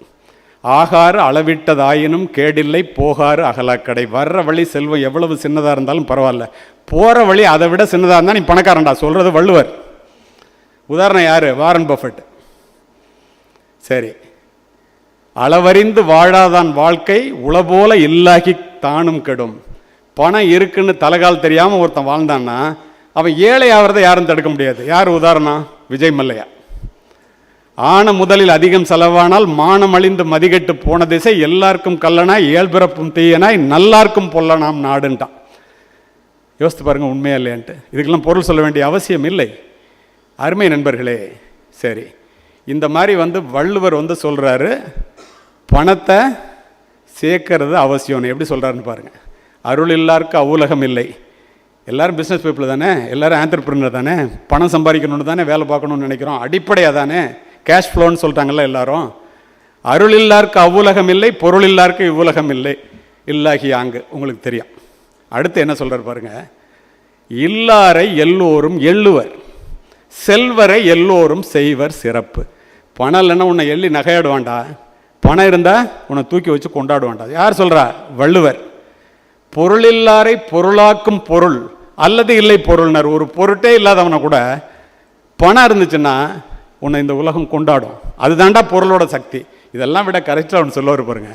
ஆகாறு அளவிட்டதாயினும் கேடில்லை, போகாறு அகலாக்கடை. வர்ற வழி செல்வம் எவ்வளவு சின்னதாக இருந்தாலும் பரவாயில்ல, போகிற வழி அதை விட சின்னதாக இருந்தால் நீ பணக்காரன்டா சொல்கிறது வள்ளுவர். உதாரணம் யார்? Warren Buffett. சரி, அளவறிந்து வாழாதான் வாழ்க்கை உளபோல இல்லாகி தானும் கெடும். பணம் இருக்குன்னு தலைகால் தெரியாமல் ஒருத்தன் வாழ்ந்தான்னா அவன் ஏழை ஆகிறத யாரும் தடுக்க முடியாது. யார் உதாரணம்? விஜய் மல்லையா. ஆன முதலில் அதிகம் செலவானால் மானம் அழிந்து மதிகெட்டு போன திசை, எல்லாருக்கும் கல்லனாய் ஏழ்பிறப்பும் தீயனாய் நல்லாருக்கும் பொல்லனாம் நாடுன்ட்டான். யோசித்து பாருங்க, உண்மையா இல்லையான்ட்டு. இதுக்கெல்லாம் பொருள் சொல்ல வேண்டிய அவசியம் இல்லை. அருமை நண்பர்களே, சரி, இந்த மாதிரி வள்ளுவர் சொல்கிறாரு, பணத்தை சேர்க்கறது அவசியம். எப்படி சொல்கிறாருன்னு பாருங்கள். அருள் இல்லாருக்கு அவ்வுலகம் இல்லை, எல்லோரும் பிஸ்னஸ் பீப்புள் தானே, எல்லோரும் ஆண்டர்பிரினர் தானே, பணம் சம்பாதிக்கணும்னு தானே வேலை பார்க்கணும்னு நினைக்கிறோம். அடிப்படையாக தானே கேஷ் ஃப்ளோன்னு சொல்லிட்டாங்கல்ல எல்லாரும். அருள் இல்லாருக்கு அவ்வுலகம் இல்லை, பொருள் இல்லாருக்கு இவ்வுலகம் இல்லை, இல்லாகி ஆங்கு. உங்களுக்கு தெரியும். அடுத்து என்ன சொல்கிறார் பாருங்க, இல்லாரை எல்லோரும் எள்ளுவர், செல்வரை எல்லோரும் செய்வர் சிறப்பு. பணம் இல்லைன்னா உன்னை எள்ளி நகையாடுவான்டா, பணம் இருந்தால் உன்னை தூக்கி வச்சு கொண்டாடுவான்டா. யார் சொல்கிறா? வள்ளுவர். பொருளில்லாரை பொருளாக்கும் பொருள் அல்லது இல்லை பொருள்னர். ஒரு பொருட்டே இல்லாதவனை கூட பணம் இருந்துச்சுன்னா உன்னை இந்த உலகம் கொண்டாடும். அதுதான்டா பொருளோட சக்தி. இதெல்லாம் விட கரெக்டாக அவனு சொல்லுவார் பாருங்க,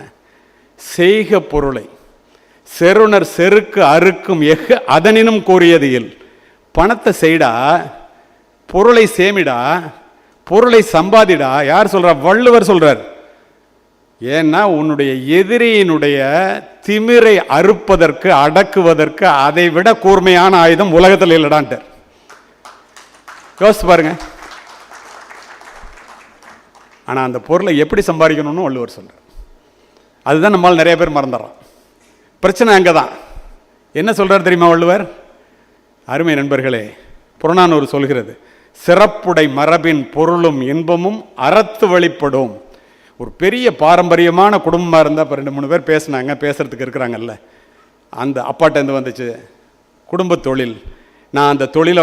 செய்க பொருளை செருணர் செருக்கு அறுக்கும் எஃகு அதனினும் கூறியது இல். பணத்தை செய்டா, பொருளை சேமிடா, பொருளை சம்பாதிடா. யார் சொல்றா? வள்ளுவர் சொல்றார். ஏன்னா உன்னுடைய எதிரியினுடைய திமிரை அறுப்பதற்கு அடக்குவதற்கு அதை விட கூர்மையான ஆயுதம் உலகத்தில் இல்லடான்ட்டார். யோசிச்சு பாருங்க. ஆனால் அந்த பொருளை எப்படி சம்பாதிக்கணும்னு வள்ளுவர் சொல்றார். அதுதான் நம்மளால் நிறைய பேர் மறந்துடுறோம். பிரச்சனை அங்கே தான். என்ன சொல்றார் தெரியுமா வள்ளுவர்? அருமை நண்பர்களே, புறநானூறு சொல்கிறது, சிறப்புடை மரபின் பொருளும் இன்பமும் அறத்து வழிப்படும். ஒரு பெரிய பாரம்பரியமான குடும்பமாக இருந்தால், இப்போ 2-3 பேர் பேசினாங்க, பேசுகிறதுக்கு இருக்கிறாங்கல்ல, அந்த அப்பாட்டேருந்து வந்துச்சு குடும்ப தொழில், நான் அந்த தொழிலை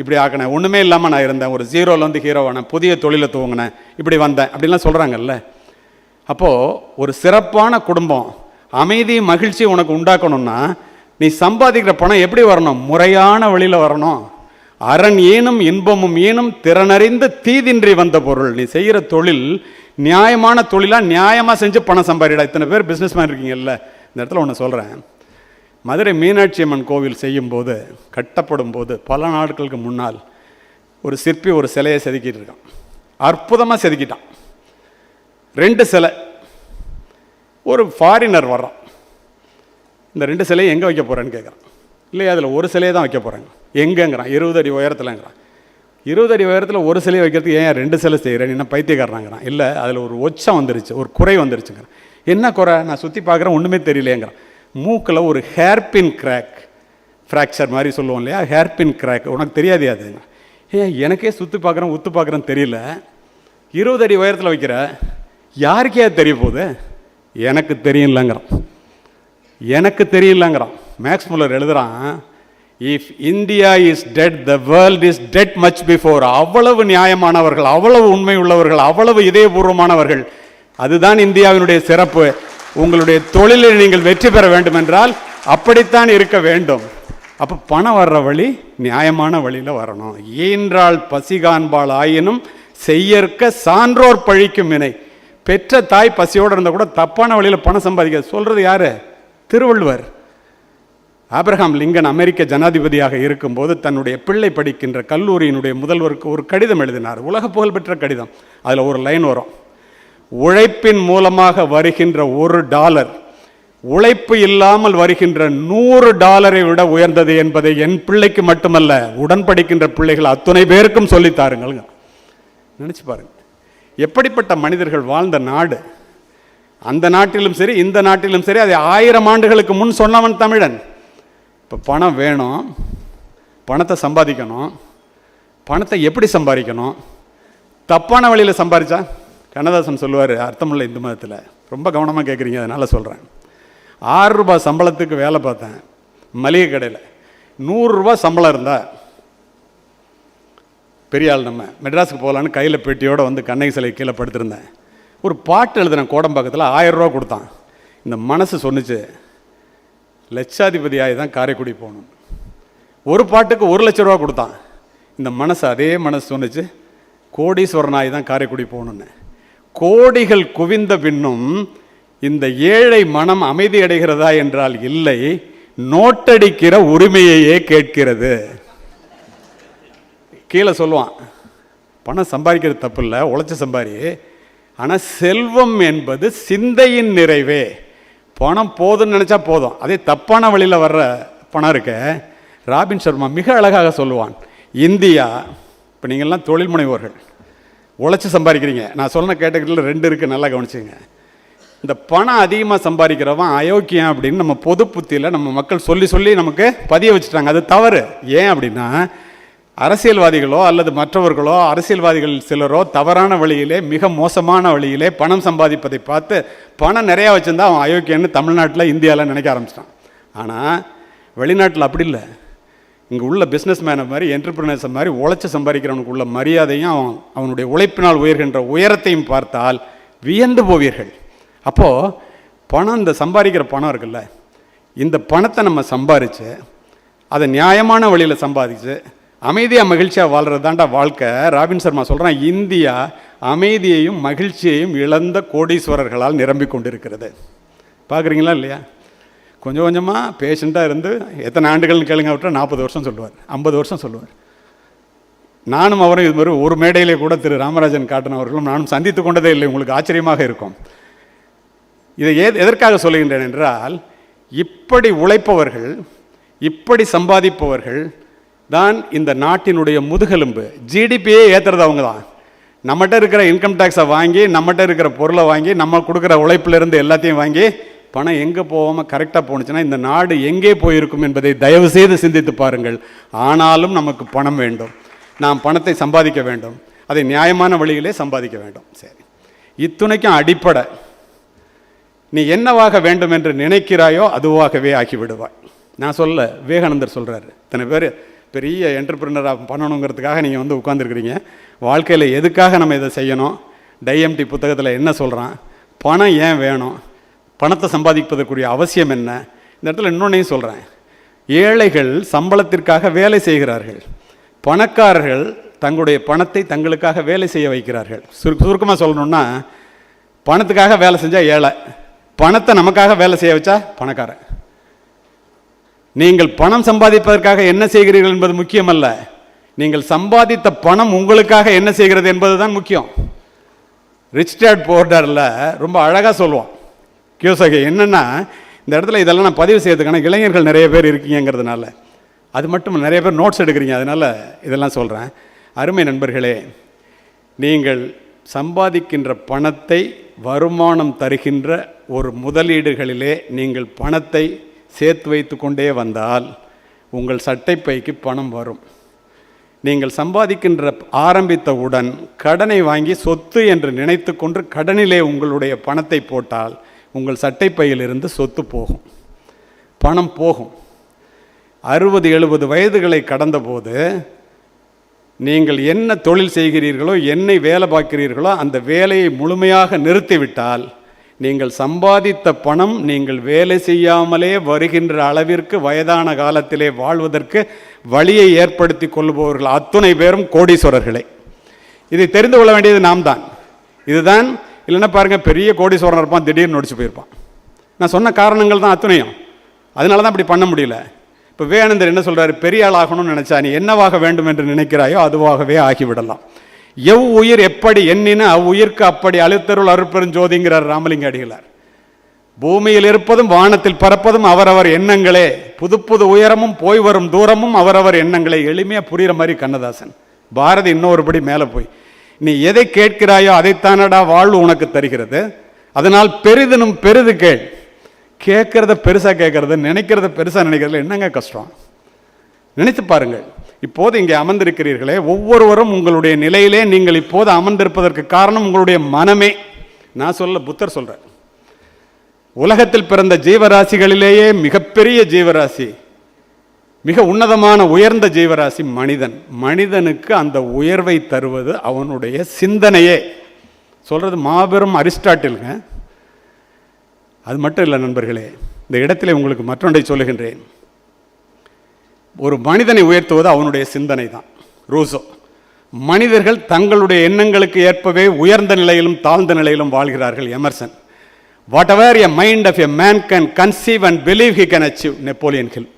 இப்படி ஆக்கினேன், ஒன்றுமே இல்லாமல் நான் இருந்தேன், ஒரு ஜீரோவில் ஹீரோவானேன், புதிய தொழிலை துவங்கினேன், இப்படி வந்தேன் அப்படின்லாம் சொல்கிறாங்கல்ல. அப்போது ஒரு சிறப்பான குடும்பம், அமைதி மகிழ்ச்சி உனக்கு உண்டாக்கணும்னா நீ சம்பாதிக்கிற பணம் எப்படி வரணும்? முறையான வழியில் வரணும். அரண் ஈனும் இன்பமும் ஈனும் திறனறிந்து தீதின்றி வந்த பொருள். நீ செய்கிற தொழில் நியாயமான தொழிலாக நியாயமாக செஞ்சு பணம் சம்பாதிடா. இத்தனை பேர் பிஸ்னஸ் மேன் இருக்கீங்கல்ல, இந்த இடத்துல ஒன்று சொல்கிறேன். மதுரை மீனாட்சி அம்மன் கோவில் செய்யும்போது, கட்டப்படும் போது பல நாட்களுக்கு முன்னால் ஒரு சிற்பி ஒரு சிலையை செதுக்கிட்டு இருக்கான். அற்புதமாக செதுக்கிட்டான். 2 சிலை. ஒரு ஃபாரினர் வர்றான், இந்த 2 சிலையை எங்கே வைக்க போகிறேன்னு கேட்குறான். இல்லையா, அதில் ஒரு சிலையை தான் வைக்க போகிறாங்க. எங்கேங்கிறான்? 20 அடி உயரத்துலங்கிறான். 20 அடி உயரத்தில் ஒரு சிலையை வைக்கிறதுக்கு ஏன் 2 சிலை செய்கிறேன்? என்ன பைத்தியக்காரனாங்கிறான். இல்லை, அதில் ஒரு ஒச்சம் வந்துருச்சு, ஒரு குறை வந்துருச்சுங்கிறான். என்ன குறை? நான் சுற்றி பார்க்குறேன், ஒன்றுமே தெரியலையேங்கிறான். மூக்கில் ஒரு ஹேர்பின் கிராக், ஃப்ராக்சர் மாதிரி சொல்லுவோம் இல்லையா, ஹேர்பின் கிராக். உனக்கு தெரியாது அதுங்க? எனக்கே சுற்றி பார்க்குறேன் உத்து பார்க்குறேன்னு தெரியல, 20 அடி உயரத்தில் வைக்கிற, யாருக்கே அது தெரிய போகுது? எனக்கு தெரியலங்கிறான். எனக்கு தெரியலங்கிறான். மேக்ஸ் முல்லர் எழுதுகிறான், if India is dead the world is dead much before. அவ்வளவு நியாயமானவர்கள், அவ்வளவு உண்மை உள்ளவர்கள், அவ்வளவு இதயபூர்வமானவர்கள். அதுதான் இந்தியாவினுடைய சிறப்பு. உங்களுடைய தொழிலில் நீங்கள் வெற்றி பெற வேண்டும் என்றால் அப்படித்தான் இருக்க வேண்டும். அப்போ பணம் வர்ற வழி நியாயமான வழியில் வரணும். ஈன்றால் பசிகான்பால் ஆயினும் செய்யற்க சான்றோர் பழிக்கும் வினை. பெற்ற தாய் பசியோடு இருந்தால் கூட தப்பான வழியில் பணம் சம்பாதிக்க சொல்கிறது யார்? திருவள்ளுவர். ஆபிரகாம் லிங்கன் அமெரிக்க ஜனாதிபதியாக இருக்கும்போது தன்னுடைய பிள்ளை படிக்கின்ற கல்லூரியினுடைய முதல்வருக்கு ஒரு கடிதம் எழுதினார், உலக புகழ்பெற்ற கடிதம். அதில் ஒரு லைன் வரும், உழைப்பின் மூலமாக வருகின்ற $1 உழைப்பு இல்லாமல் வருகின்ற $100 விட உயர்ந்தது என்பதை என் பிள்ளைக்கு மட்டுமல்ல, உடன் படிக்கின்ற பிள்ளைகள் அத்துணை பேருக்கும் சொல்லித்தாருங்கள். நினைச்சு பாருங்க, எப்படிப்பட்ட மனிதர்கள் வாழ்ந்த நாடு. அந்த நாட்டிலும் சரி இந்த நாட்டிலும் சரி, அதை 1000 ஆண்டுகளுக்கு முன் சொன்னவன் தமிழன். இப்போ பணம் வேணும், பணத்தை சம்பாதிக்கணும். பணத்தை எப்படி சம்பாதிக்கணும்? தப்பான வழியில் சம்பாதிச்சா, கண்ணதாசன் சொல்லுவார் அர்த்தமுள்ள இந்து மதத்தில், ரொம்ப கவனமாக கேட்குறீங்க அதனால் சொல்கிறேன். $6 சம்பளத்துக்கு வேலை பார்த்தேன் மளிகை கடையில். $100 சம்பளம் இருந்தால் பெரிய ஆள், நம்ம மெட்ராஸுக்கு போகலான்னு கையில் பெட்டியோடு கண்ணகி சிலை கீழே படுத்திருந்தேன். ஒரு பாட்டு எழுதுனேன் கோடம்பாக்கத்தில், $1000 கொடுத்தான். இந்த மனசு சொன்னிச்சு, லட்சாதிபதி ஆகி தான் காரைக்குடி போகணும். ஒரு பாட்டுக்கு $1,00,000 கொடுத்தான். இந்த மனசு, அதே மனசு சொன்னிச்சு, கோடீஸ்வரனாகி தான் காரைக்குடி போகணுன்னு. கோடிகள் குவிந்த பின்னும் இந்த ஏழை மனம் அமைதி அடைகிறதா என்றால் இல்லை, நோட்டடிக்கிற உரிமையையே கேட்கிறது. கீழே சொல்லுவான், பணம் சம்பாதிக்கிறது தப்பு இல்லை, உழைச்சி சம்பாரி. ஆனால் செல்வம் என்பது சிந்தையின் நிறைவே. பணம் போதும்னு நினச்சா போதும். அதே தப்பான வழியில் வர்ற பணம் இருக்க, ராபின் சர்மா மிக அழகாக சொல்லுவான், இந்தியா, இப்போ நீங்கள்லாம் தொழில் முனைவோர்கள், உழைச்சி சம்பாதிக்கிறீங்க. நான் சொன்ன கேட்டகரியில் 2 இருக்குது, நல்லா கவனிச்சுங்க. இந்த பணம் அதிகமாக சம்பாதிக்கிறவன் அயோக்கியம் அப்படின்னு நம்ம பொது புத்தியில் நம்ம மக்கள் சொல்லி சொல்லி நமக்கு பதிய வச்சுட்டாங்க. அது தவறு. ஏன் அப்படின்னா, அரசியல்வாதிகளோ அல்லது மற்றவர்களோ, அரசியல்வாதிகள் சிலரோ தவறான வழியிலே, மிக மோசமான வழியிலே பணம் சம்பாதிப்பதை பார்த்து பணம் நிறையா வச்சுருந்தா அவன் அயோக்கியன்னு தமிழ்நாட்டில், இந்தியாவில் நினைக்க ஆரம்பிச்சிட்டான். ஆனால் வெளிநாட்டில் அப்படி இல்லை. இங்கே உள்ள பிஸ்னஸ் மேனை மாதிரி, என்டர்பிரினர்ஸ் மாதிரி உழைச்சி சம்பாதிக்கிறவனுக்கு உள்ள மரியாதையும் அவனுடைய உழைப்பினால் உயர்கின்ற உயரத்தையும் பார்த்தால் வியந்து போவீர்கள். அப்போது பணம், இந்த சம்பாதிக்கிற பணம் இருக்குல்ல, இந்த பணத்தை நம்ம சம்பாதிச்சு அதை நியாயமான வழியில் சம்பாதிச்சு அமைதியாக மகிழ்ச்சியாக வாழ்கிறது தாண்டா வாழ்க்கை. ராபின் சர்மா சொல்கிறான், இந்தியா அமைதியையும் மகிழ்ச்சியையும் இழந்த கோடீஸ்வரர்களால் நிரம்பிக் கொண்டிருக்கிறது. பார்க்குறீங்களா இல்லையா? கொஞ்சம் கொஞ்சமாக பேஷண்ட்டாக இருந்து எத்தனை ஆண்டுகள்னு கேளுங்க, விட்டால் 40 வருஷம் சொல்லுவார், 50 வருஷம் சொல்லுவார். நானும் அவரும் இது மாதிரி ஒரு மேடையிலே கூட திரு ராமராஜன் காட்டன் அவர்களும் நானும் சந்தித்து கொண்டதே இல்லை. உங்களுக்கு ஆச்சரியமாக இருக்கும். இதை எதற்காக சொல்லுகின்றேன் என்றால், இப்படி உழைப்பவர்கள், இப்படி சம்பாதிப்பவர்கள் தான் இந்த நாட்டினுடைய முதுகெலும்பு. ஜிடிபியே ஏற்றுறது அவங்க தான். நம்மகிட்ட இருக்கிற இன்கம் டேக்ஸை வாங்கி, நம்மகிட்ட இருக்கிற பொருளை வாங்கி, நம்ம கொடுக்குற உழைப்பிலிருந்து எல்லாத்தையும் வாங்கி, பணம் எங்கே போகாமல் கரெக்டாக போணுச்சுன்னா இந்த நாடு எங்கே போயிருக்கும் என்பதை தயவு செய்து சிந்தித்து பாருங்கள். ஆனாலும் நமக்கு பணம் வேண்டும், நாம் பணத்தை சம்பாதிக்க வேண்டும், அதை நியாயமான வழியிலே சம்பாதிக்க வேண்டும். சரி, இத்துணைக்கும் அடிப்படை, நீ என்னவாக வேண்டும் என்று நினைக்கிறாயோ அதுவாகவே ஆக்கிவிடுவாய். நான் சொல்ல, விவேகானந்தர் சொல்கிறாரு. இத்தனை பேர் பெரிய என்டர்பிரினராக பண்ணணுங்கிறதுக்காக நீங்கள் உட்காந்துருக்கிறீங்க. வாழ்க்கையில் எதுக்காக நம்ம இதை செய்யணும்? டைஎம்டி புத்தகத்தில் என்ன சொல்கிறான்? பணம் ஏன் வேணும், பணத்தை சம்பாதிப்பதற்குரிய அவசியம் என்ன? இந்த இடத்துல இன்னொன்னையும் சொல்கிறேன். ஏழைகள் சம்பளத்திற்காக வேலை செய்கிறார்கள், பணக்காரர்கள் தங்களுடைய பணத்தை தங்களுக்காக வேலை செய்ய வைக்கிறார்கள். சுருக்கமாக சொல்லணுன்னா, பணத்துக்காக வேலை செஞ்சால் ஏழை, பணத்தை நமக்காக வேலை செய்ய வச்சா பணக்காரன். நீங்கள் பணம் சம்பாதிப்பதற்காக என்ன செய்கிறீர்கள் என்பது முக்கியமல்ல, நீங்கள் சம்பாதித்த பணம் உங்களுக்காக என்ன செய்கிறது என்பது தான் முக்கியம். ரிச் டாட் புவர் டாட்ல ரொம்ப அழகாக சொல்லுவான் கியோசாகி. என்னென்னா, இந்த இடத்துல இதெல்லாம் நான் பதிவு செய்யறதுக்கான இளைஞர்கள் நிறைய பேர் இருக்கீங்கிறதுனால, அது மட்டும் நிறைய பேர் நோட்ஸ் எடுக்கிறீங்க, அதனால் இதெல்லாம் சொல்கிறேன். அருமை நண்பர்களே, நீங்கள் சம்பாதிக்கின்ற பணத்தை வருமானம் தருகின்ற ஒரு முதலீடுகளிலே நீங்கள் பணத்தை சேர்த்து வைத்து கொண்டே வந்தால் உங்கள் சட்டைப்பைக்கு பணம் வரும். நீங்கள் சம்பாதிக்கின்ற ஆரம்பித்தவுடன் கடனை வாங்கி சொத்து என்று நினைத்து கொண்டு கடனிலே உங்களுடைய பணத்தை போட்டால் உங்கள் சட்டைப்பையிலிருந்து சொத்து போகும், பணம் போகும். 60-70 வயதுகளை கடந்தபோது நீங்கள் என்ன தொழில் செய்கிறீர்களோ, என்னை வேலை பார்க்கிறீர்களோ, அந்த வேலையை முழுமையாக நிறுத்திவிட்டால் நீங்கள் சம்பாதித்த பணம் நீங்கள் வேலை செய்யாமலே வருகின்ற அளவிற்கு வயதான காலத்திலே வாழ்வதற்கு வழியை ஏற்படுத்தி கொள்பவர்கள் அத்துணை பேரும் கோடீஸ்வரர்களே. இதை தெரிந்து கொள்ள வேண்டியது நாம் தான். இதுதான், இல்லைன்னா பாருங்கள், பெரிய கோடீஸ்வரன் இருப்பான், திடீர்னு நொடிச்சு போயிருப்பான். நான் சொன்ன காரணங்கள் தான் அத்துணையும். அதனால தான் அப்படி பண்ண முடியல. இப்போ விவேகானந்தர் என்ன சொல்கிறாரு? பெரிய ஆள் ஆகணும்னு நினச்சா நீ என்னவாக வேண்டும் என்று நினைக்கிறாயோ அதுவாகவே ஆகிவிடலாம். உயிர் எப்படி எண்ணின அவ்வுயிர்க்கு அப்படி அழுத்தருள் அருட்பெருஞ்சோதிங்கிறார் ராமலிங்க அடிகளார். பூமியில் இருப்பதும் வானத்தில் பறப்பதும் அவரவர் எண்ணங்களே, புது புது உயரமும் போய் வரும் தூரமும் அவரவர் எண்ணங்களே. எளிமையாக புரிகிற மாதிரி கண்ணதாசன். பாரதி இன்னொருபடி மேலே போய், நீ எதை கேட்கிறாயோ அதைத்தானடா வாழ்வு உனக்கு தருகிறது, அதனால் பெரிதனும் பெரிது கேள். கேட்கறத பெருசாக கேட்கறது, நினைக்கிறத பெருசாக நினைக்கிறதுல என்னங்க கஷ்டம்? நினைத்து பாருங்கள். இப்போது இங்கே அமர்ந்திருக்கிறீர்களே, ஒவ்வொருவரும் உங்களுடைய நிலையிலே நீங்கள் இப்போது அமர்ந்திருப்பதற்கு காரணம் உங்களுடைய மனமே. நான் சொல்ல, புத்தர் சொல்கிறார், உலகத்தில் பிறந்த ஜீவராசிகளிலேயே மிகப்பெரிய ஜீவராசி, மிக உன்னதமான உயர்ந்த ஜீவராசி மனிதன். மனிதனுக்கு அந்த உயர்வை தருவது அவனுடைய சிந்தனையே. சொல்கிறது மாபெரும் அரிஸ்டாட்டிலுங்க. அது மட்டும் இல்லை நண்பர்களே, இந்த இடத்துல உங்களுக்கு மற்றொன்றை சொல்லுகின்றேன். ஒரு மனிதனை உயர்த்துவது அவனுடைய சிந்தனை தான். ரூசோ, மனிதர்கள் தங்களுடைய எண்ணங்களுக்கு ஏற்பவே உயர்ந்த நிலையிலும் தாழ்ந்த நிலையிலும் வாழ்கிறார்கள். Emerson, whatever a mind of a man can conceive and believe he can achieve. Napoleon Hill.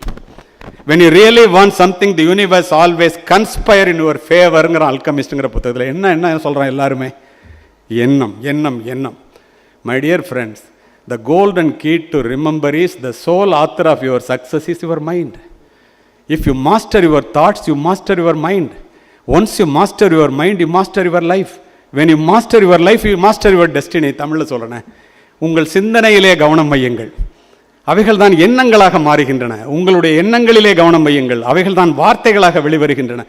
when you really want something the universe always conspire in your favorங்கிற அல்கமிஸ்ட்ங்கிற புத்தகத்தில் என்ன சொல்கிறான் எல்லாருமே? எண்ணம் எண்ணம் எண்ணம். My dear friends, the golden key to remember is the sole author of your success is your mind. If you master your thoughts, you master your mind. Once you master your mind, you master your life. When you master your life, you master your destiny. தமிழில் சொல்கிறேன், உங்கள் சிந்தனையிலே கவனம் வையுங்கள். அவைகள் தான் எண்ணங்களாக மாறுகின்றன. உங்களுடைய எண்ணங்களிலே கவனம் வையுங்கள், அவைகள் தான் வார்த்தைகளாக வெளிவருகின்றன.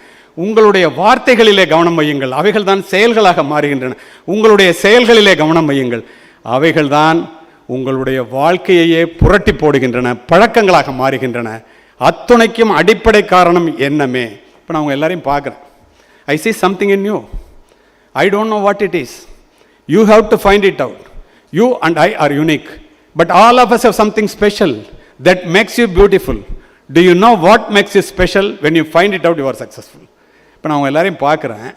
உங்களுடைய வார்த்தைகளிலே கவனம் வையுங்கள், அவைகள் தான் செயல்களாக மாறுகின்றன. உங்களுடைய செயல்களிலே கவனம் வையுங்கள், அவைகள் தான் உங்களுடைய வாழ்க்கையையே புரட்டி போடுகின்றன, பழக்கங்களாக மாறுகின்றன. அத்துணைக்கும் அடிப்படை காரணம் எண்ணமே. இப்போ நான் உங்கள் எல்லாரையும் பார்க்குறேன். ஐ see something in you. I don't know what it is. You have to find it out. You and I are unique. But all of us have something special that makes you beautiful. Do you know what makes you special? When you find it out, you are successful. இப்போ நான் உங்கள் எல்லாரையும் பார்க்குறேன்.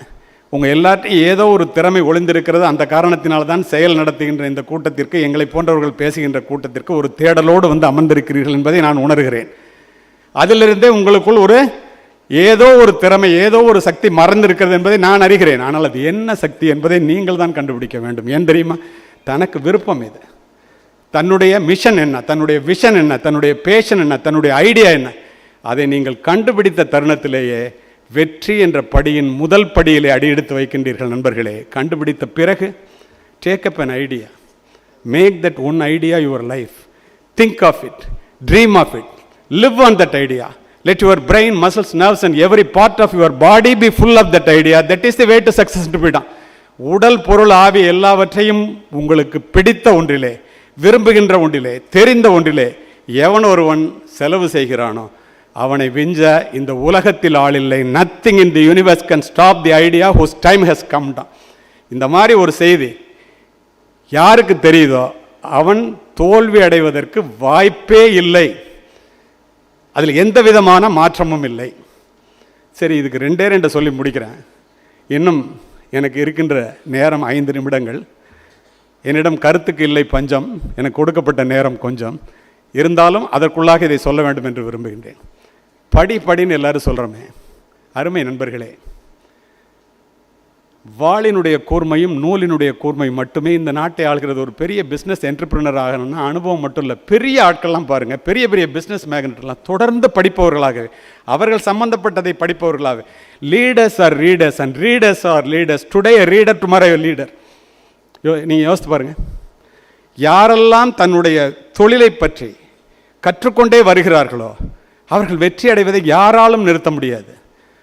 உங்கள் எல்லாத்தையும் ஏதோ ஒரு திறமை ஒளிந்திருக்கிறது. அந்த காரணத்தினால தான் செயல் நடத்துகின்ற இந்த கூட்டத்திற்கு, எங்களை போன்றவர்கள் பேசுகின்ற கூட்டத்திற்கு ஒரு தேடலோடு வந்து அமர்ந்திருக்கிறீர்கள் என்பதை நான் உணர்கிறேன். அதிலிருந்தே உங்களுக்குள் ஒரு ஏதோ ஒரு திறமை, ஏதோ ஒரு சக்தி மறந்திருக்கிறது என்பதை நான் அறிகிறேன். ஆனால் அது என்ன சக்தி என்பதை நீங்கள் தான் கண்டுபிடிக்க வேண்டும். ஏன் தெரியுமா? தனக்கு விருப்பம் இது, தன்னுடைய மிஷன் என்ன, தன்னுடைய விஷன் என்ன, தன்னுடைய பேஷன் என்ன, தன்னுடைய ஐடியா என்ன, அதை நீங்கள் கண்டுபிடித்த தருணத்திலேயே வெற்றி என்ற படியின் முதல் படியிலே அடியெடுத்து வைக்கின்றீர்கள் நண்பர்களே. கண்டுபிடித்த பிறகு take up an idea, make that one idea your life, think of it, dream of it, live on that idea. Let your brain, muscles, nerves and every part of your body be full of that idea. That is the way to success to be done. உடல், பொருள், ஆவி எல்லாவற்றையும் உங்களுக்கு பிடித்த ஒன்றிலே, விரும்புகின்ற ஒன்றிலே, தெரிந்த ஒன்றிலே எவன் ஒருவன் செலவு செய்கிறானோ அவனை விஞ்ச இந்த உலகத்தில் ஆள் இல்லை. Nothing in the universe can stop the idea whose time has come down. இந்த மாதிரி ஒரு செய்தி யாருக்கு தெரியுதோ அவன் தோல்வி அடைவதற்கு வாய்ப்பே இல்லை. அதில் எந்த விதமான மாற்றமும் இல்லை. சரி, இதுக்கு ரெண்டே சொல்லி முடிக்கிறேன். இன்னும் எனக்கு இருக்கின்ற நேரம் 5 நிமிடங்கள். என்னிடம் கருத்துக்கு இல்லை பஞ்சம், எனக்கு கொடுக்கப்பட்ட நேரம் கொஞ்சம் இருந்தாலும் அதற்குள்ளாக இதை சொல்ல வேண்டும் என்று விரும்புகின்றேன். படின்னு எல்லாரும் சொல்கிறோமே, அருமை நண்பர்களே, வாளினுடைய கூர்மையும் நூலினுடைய கூர்மையும் மட்டுமே இந்த நாட்டை ஆள்கிறது. ஒரு பெரிய பிஸ்னஸ் என்டர்பிரினர் ஆகணும்னா அனுபவம் மட்டும் இல்லை. பெரிய ஆட்கள்லாம் பாருங்கள், பெரிய பெரிய பிஸ்னஸ் மேக்னெட்லாம் தொடர்ந்து படிப்பவர்களாகவே, அவர்கள் சம்பந்தப்பட்டதை படிப்பவர்களாகவே. Leaders are readers and readers are leaders. Today reader, tomorrow leader. நீங்கள் யோசித்து பாருங்கள், யாரெல்லாம் தன்னுடைய தொழிலை பற்றி கற்றுக்கொண்டே வருகிறார்களோ அவர்கள் வெற்றி அடைவதை யாராலும் நிறுத்த முடியாது.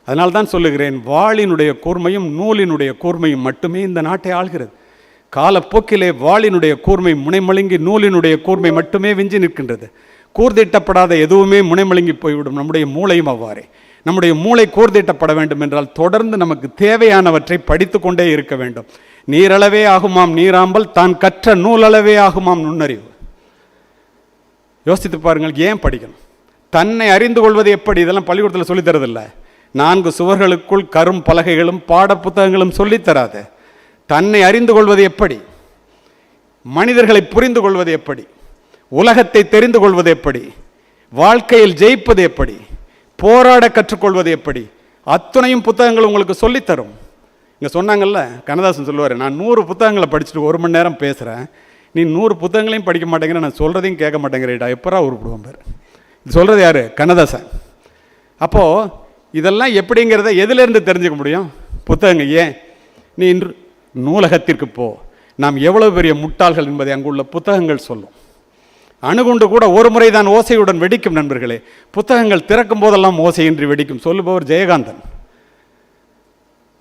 அதனால தான் சொல்லுகிறேன், வாளினுடைய கூர்மையும் நூலினுடைய கூர்மையும் மட்டுமே இந்த நாட்டை ஆள்கிறது. காலப்போக்கிலே வாளினுடைய கூர்மை முனைமழுங்கி நூலினுடைய கூர்மை மட்டுமே விஞ்சி நிற்கின்றது. கூர்திட்டப்படாத எதுவுமே முனைமழுங்கி போய்விடும். நம்முடைய மூளையும் அவ்வாறே. நம்முடைய மூளை கூர்திட்டப்பட வேண்டும் என்றால் தொடர்ந்து நமக்கு தேவையானவற்றை படித்து கொண்டே இருக்க வேண்டும். நீரளவே ஆகுமாம் நீராம்பல், தான் கற்ற நூலளவே ஆகுமாம் நுண்ணறிவு. யோசித்து பாருங்கள், ஏன் படிக்கணும்? தன்னை அறிந்து கொள்வது எப்படி? இதெல்லாம் பள்ளிக்கூடத்தில் சொல்லித்தரதில்லை. 4 சுவர்களுக்குள் கரும் பலகைகளும் பாட புத்தகங்களும் சொல்லித்தராது. தன்னை அறிந்து கொள்வது எப்படி? மனிதர்களை புரிந்து கொள்வது எப்படி? உலகத்தை தெரிந்து கொள்வது எப்படி? வாழ்க்கையில் ஜெயிப்பது எப்படி? போராட கற்றுக்கொள்வது எப்படி? அத்துணையும் புத்தகங்கள் உங்களுக்கு சொல்லித்தரும். இங்கே சொன்னாங்கல்ல, கண்ணதாசன் சொல்லுவார், நான் 100 புத்தகங்களை படிச்சுட்டு 1 மணி நேரம் பேசுகிறேன், நீ 100 புத்தகங்களையும் படிக்க மாட்டேங்கிற, நான் சொல்கிறதையும் கேட்க மாட்டேங்கிறேடா, எப்பரா உருப்படுவோம் பேர். இது சொல்கிறது யார்? கண்ணதாசன். அப்போது இதெல்லாம் எப்படிங்கிறத எதிலிருந்து தெரிஞ்சுக்க முடியும்? புத்தகங்கள். ஏன் நீ இன்று நூலகத்திற்கு போ, நாம் எவ்வளவு பெரிய முட்டாள்கள் என்பதை அங்குள்ள புத்தகங்கள் சொல்லும். அணுகுண்டு கூட ஒரு முறை தான் ஓசையுடன் வெடிக்கும் நண்பர்களே. புத்தகங்கள் திறக்கும் போதெல்லாம் ஓசையின்றி வெடிக்கும். சொல்லுபவர் ஜெயகாந்தன்.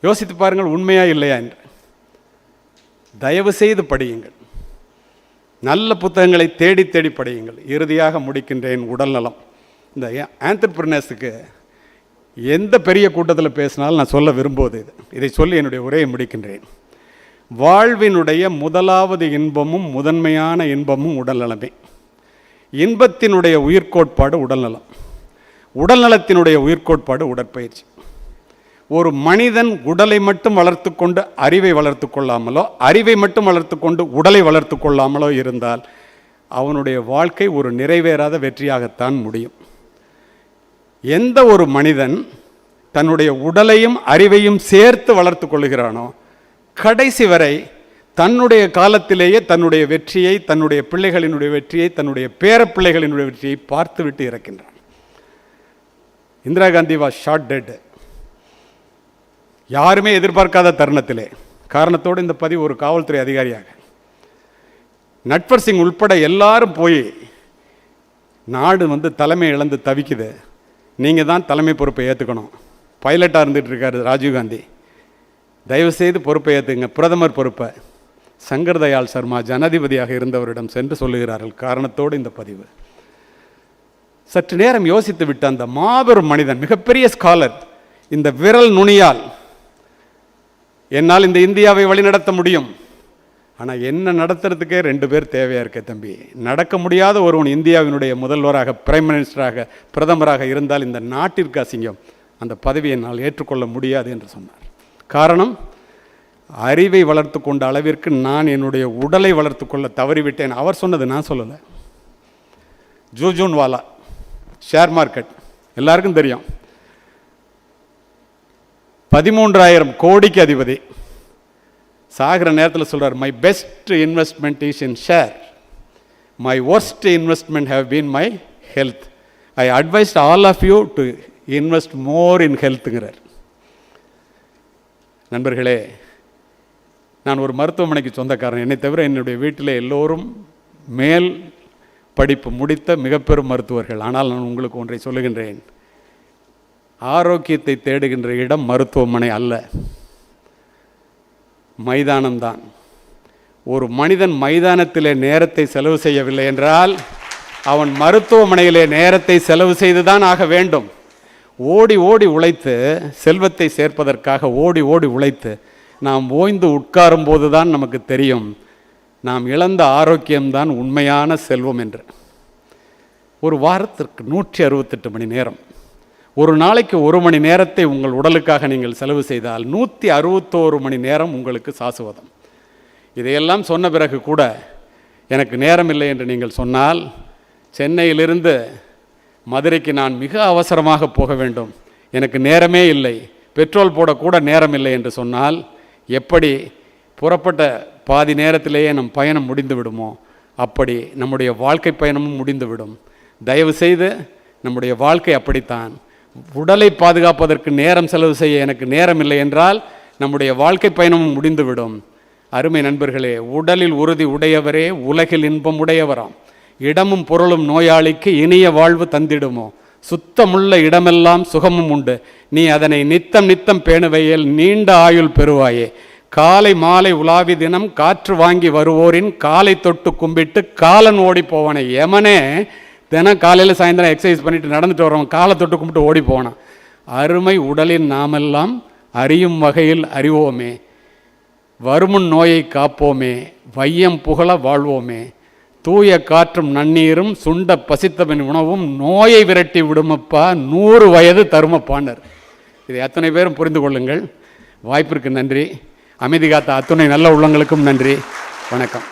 யோசித்து பாருங்கள், உண்மையா இல்லையா என்று. தயவு செய்து படியுங்கள், நல்ல புத்தகங்களை தேடி தேடி படியுங்கள். இறுதியாக முடிக்கின்றேன். உடல்நலம். இந்த ஆண்டர்பிரினர்ஸுக்கு எந்த பெரிய கூட்டத்தில் பேசினாலும் நான் சொல்ல விரும்புவது இதை சொல்லி என்னுடைய உரையை முடிக்கின்றேன். வாழ்வினுடைய முதலாவது இன்பமும் முதன்மையான இன்பமும் உடல்நலமே. இன்பத்தினுடைய உயிர்கோட்பாடு உடல்நலம், உடல்நலத்தினுடைய உயிர்கோட்பாடு உடற்பயிற்சி. ஒரு மனிதன் உடலை மட்டும் வளர்த்து கொண்டு அறிவை வளர்த்து கொள்ளாமலோ, அறிவை மட்டும் வளர்த்து கொண்டு உடலை வளர்த்து கொள்ளாமலோ இருந்தால் அவனுடைய வாழ்க்கை ஒரு நிறைவேறாத வெற்றியாகத்தான் முடியும். எந்த ஒரு மனிதன் தன்னுடைய உடலையும் அறிவையும் சேர்த்து வளர்த்து கொள்கிறானோ கடைசி வரை தன்னுடைய காலத்திலேயே தன்னுடைய வெற்றியை, தன்னுடைய பிள்ளைகளினுடைய வெற்றியை, தன்னுடைய பேரப்பிள்ளைகளினுடைய வெற்றியை பார்த்துவிட்டு இறக்கின்றான். Indira Gandhi was shot dead. யாருமே எதிர்பார்க்காத தருணத்திலே, காரணத்தோடு இந்த பதிவு ஒரு காவல்துறை அதிகாரியாக நட்வர் சிங் உள்பட எல்லாரும் போய் நாடு தலைமை இழந்து தவிக்குது, நீங்கள் தான் தலைமை பொறுப்பை ஏற்றுக்கணும். பைலட்டாக இருந்துகிட்டு இருக்காரு ராஜீவ்காந்தி, தயவுசெய்து பொறுப்பை ஏற்றுங்க, பிரதமர் பொறுப்பை. சங்கர் தயாள் சர்மா ஜனாதிபதியாக இருந்தவரிடம் சென்று சொல்லுகிறார்கள். காரணத்தோடு இந்த பதிவு. சற்று நேரம் யோசித்து விட்ட அந்த மாபெரும் மனிதன், மிகப்பெரிய ஸ்காலர், இந்த விரல் நுனியால் என்னால் இந்த இந்தியாவை வழிநடத்த முடியும், ஆனால் என்ன நடத்துறதுக்கே 2 பேர் தேவையாக இருக்க தம்பி. நடக்க முடியாத ஒருவன் இந்தியாவினுடைய முதல்வராக, பிரைம் மினிஸ்டராக, பிரதமராக இருந்தால் இந்த நாட்டிற்கு அசிங்கம், அந்த பதவியை என்னால் ஏற்றுக்கொள்ள முடியாது என்று சொன்னார். காரணம், அறிவை வளர்த்து கொண்ட அளவிற்கு நான் என்னுடைய உடலை வளர்த்து கொள்ள தவறிவிட்டேன். அவர் சொன்னது, நான் சொல்லலை. ஜூஜூன்வாலா ஷேர் மார்க்கெட் எல்லாருக்கும் தெரியும், 13,000 கோடிக்கு அதிபதி. சாகிற நேரத்தில் சொல்கிறார், my best investment is in share, my worst investment have been my health, I advised all of you to invest more in ஹெல்த்துங்கிறார். நண்பர்களே, நான் ஒரு மருத்துவமனைக்கு சொந்தக்காரன். என்னை தவிர என்னுடைய வீட்டில் எல்லோரும் மேல் படிப்பு முடித்த மிக பெரும் மருத்துவர்கள். ஆனால் நான் உங்களுக்கு ஒன்றை சொல்லுகின்றேன், ஆரோக்கியத்தை தேடுகின்ற இடம் மருத்துவமனை அல்ல, மைதானம்தான். ஒரு மனிதன் மைதானத்திலே நேரத்தை செலவு செய்யவில்லை என்றால் அவன் மருத்துவமனையிலே நேரத்தை செலவு செய்துதான் ஆக வேண்டும். ஓடி ஓடி உழைத்து செல்வத்தை சேர்ப்பதற்காக ஓடி ஓடி உழைத்து நாம் ஓய்ந்து உட்காரும் போது தான் நமக்கு தெரியும் நாம் இழந்த ஆரோக்கியம்தான் உண்மையான செல்வம் என்று. ஒரு வாரத்திற்கு 168 மணி நேரம், ஒரு நாளைக்கு 1 மணி நேரத்தை உங்கள் உடலுக்காக நீங்கள் செலவு செய்தால் 161 மணி நேரம் உங்களுக்கு சாசுவதம். இதையெல்லாம் சொன்ன பிறகு கூட எனக்கு நேரம் இல்லை என்று நீங்கள் சொன்னால், சென்னையிலிருந்து மதுரைக்கு நான் மிக அவசரமாக போக வேண்டும், எனக்கு நேரமே இல்லை, பெட்ரோல் போடக்கூட நேரம் இல்லை என்று சொன்னால், எப்படி புறப்பட்ட பாதி நேரத்திலேயே நம் பயணம் முடிந்து விடுமோ அப்படி நம்முடைய வாழ்க்கை பயணமும் முடிந்துவிடும். தயவு செய்து நம்முடைய வாழ்க்கை அப்படித்தான். உடலை பாதுகாப்பதற்கு நேரம் செலவு செய்ய எனக்கு நேரம் இல்லை என்றால் நம்முடைய வாழ்க்கை பயணமும் முடிந்துவிடும். அருமை நண்பர்களே, உடலில் உறுதி உடையவரே உலகில் இன்பம் உடையவராம். இடமும் பொருளும் நோயாளிக்கு இனிய வாழ்வு தந்திடுமோ, சுத்தமுள்ள இடமெல்லாம் சுகமும் உண்டு, நீ அதனை நித்தம் நித்தம் பேணுவையில் நீண்ட ஆயுள் பெறுவாயே. காலை மாலை உலாவி தினம் காற்று வாங்கி வருவோரின் காலை தொட்டு கும்பிட்டு காலன் ஓடி போவானே. யமனே தினம் காலையில் சாயந்தரம் எக்ஸசைஸ் பண்ணிட்டு நடந்துட்டு வரவன் காலை தொட்டு கும்பிட்டு ஓடி போனான். அருமை உடலின் நாமெல்லாம் அறியும் வகையில் அறிவோமே, வருமுன் நோயை காப்போமே, வையம் புகழ வாழ்வோமே, தூய காற்றும் நன்னீரும் சுண்ட பசித்தவன் உணவும் நோயை விரட்டி விடுமப்பா 100 வயது தருமப்பான்னர். இதை அத்தனை பேரும் புரிந்து கொள்ளுங்கள். வாய்ப்பிற்கு நன்றி. அமைதி காத்த அத்துணை நல்ல உள்ளங்களுக்கும் நன்றி. வணக்கம்.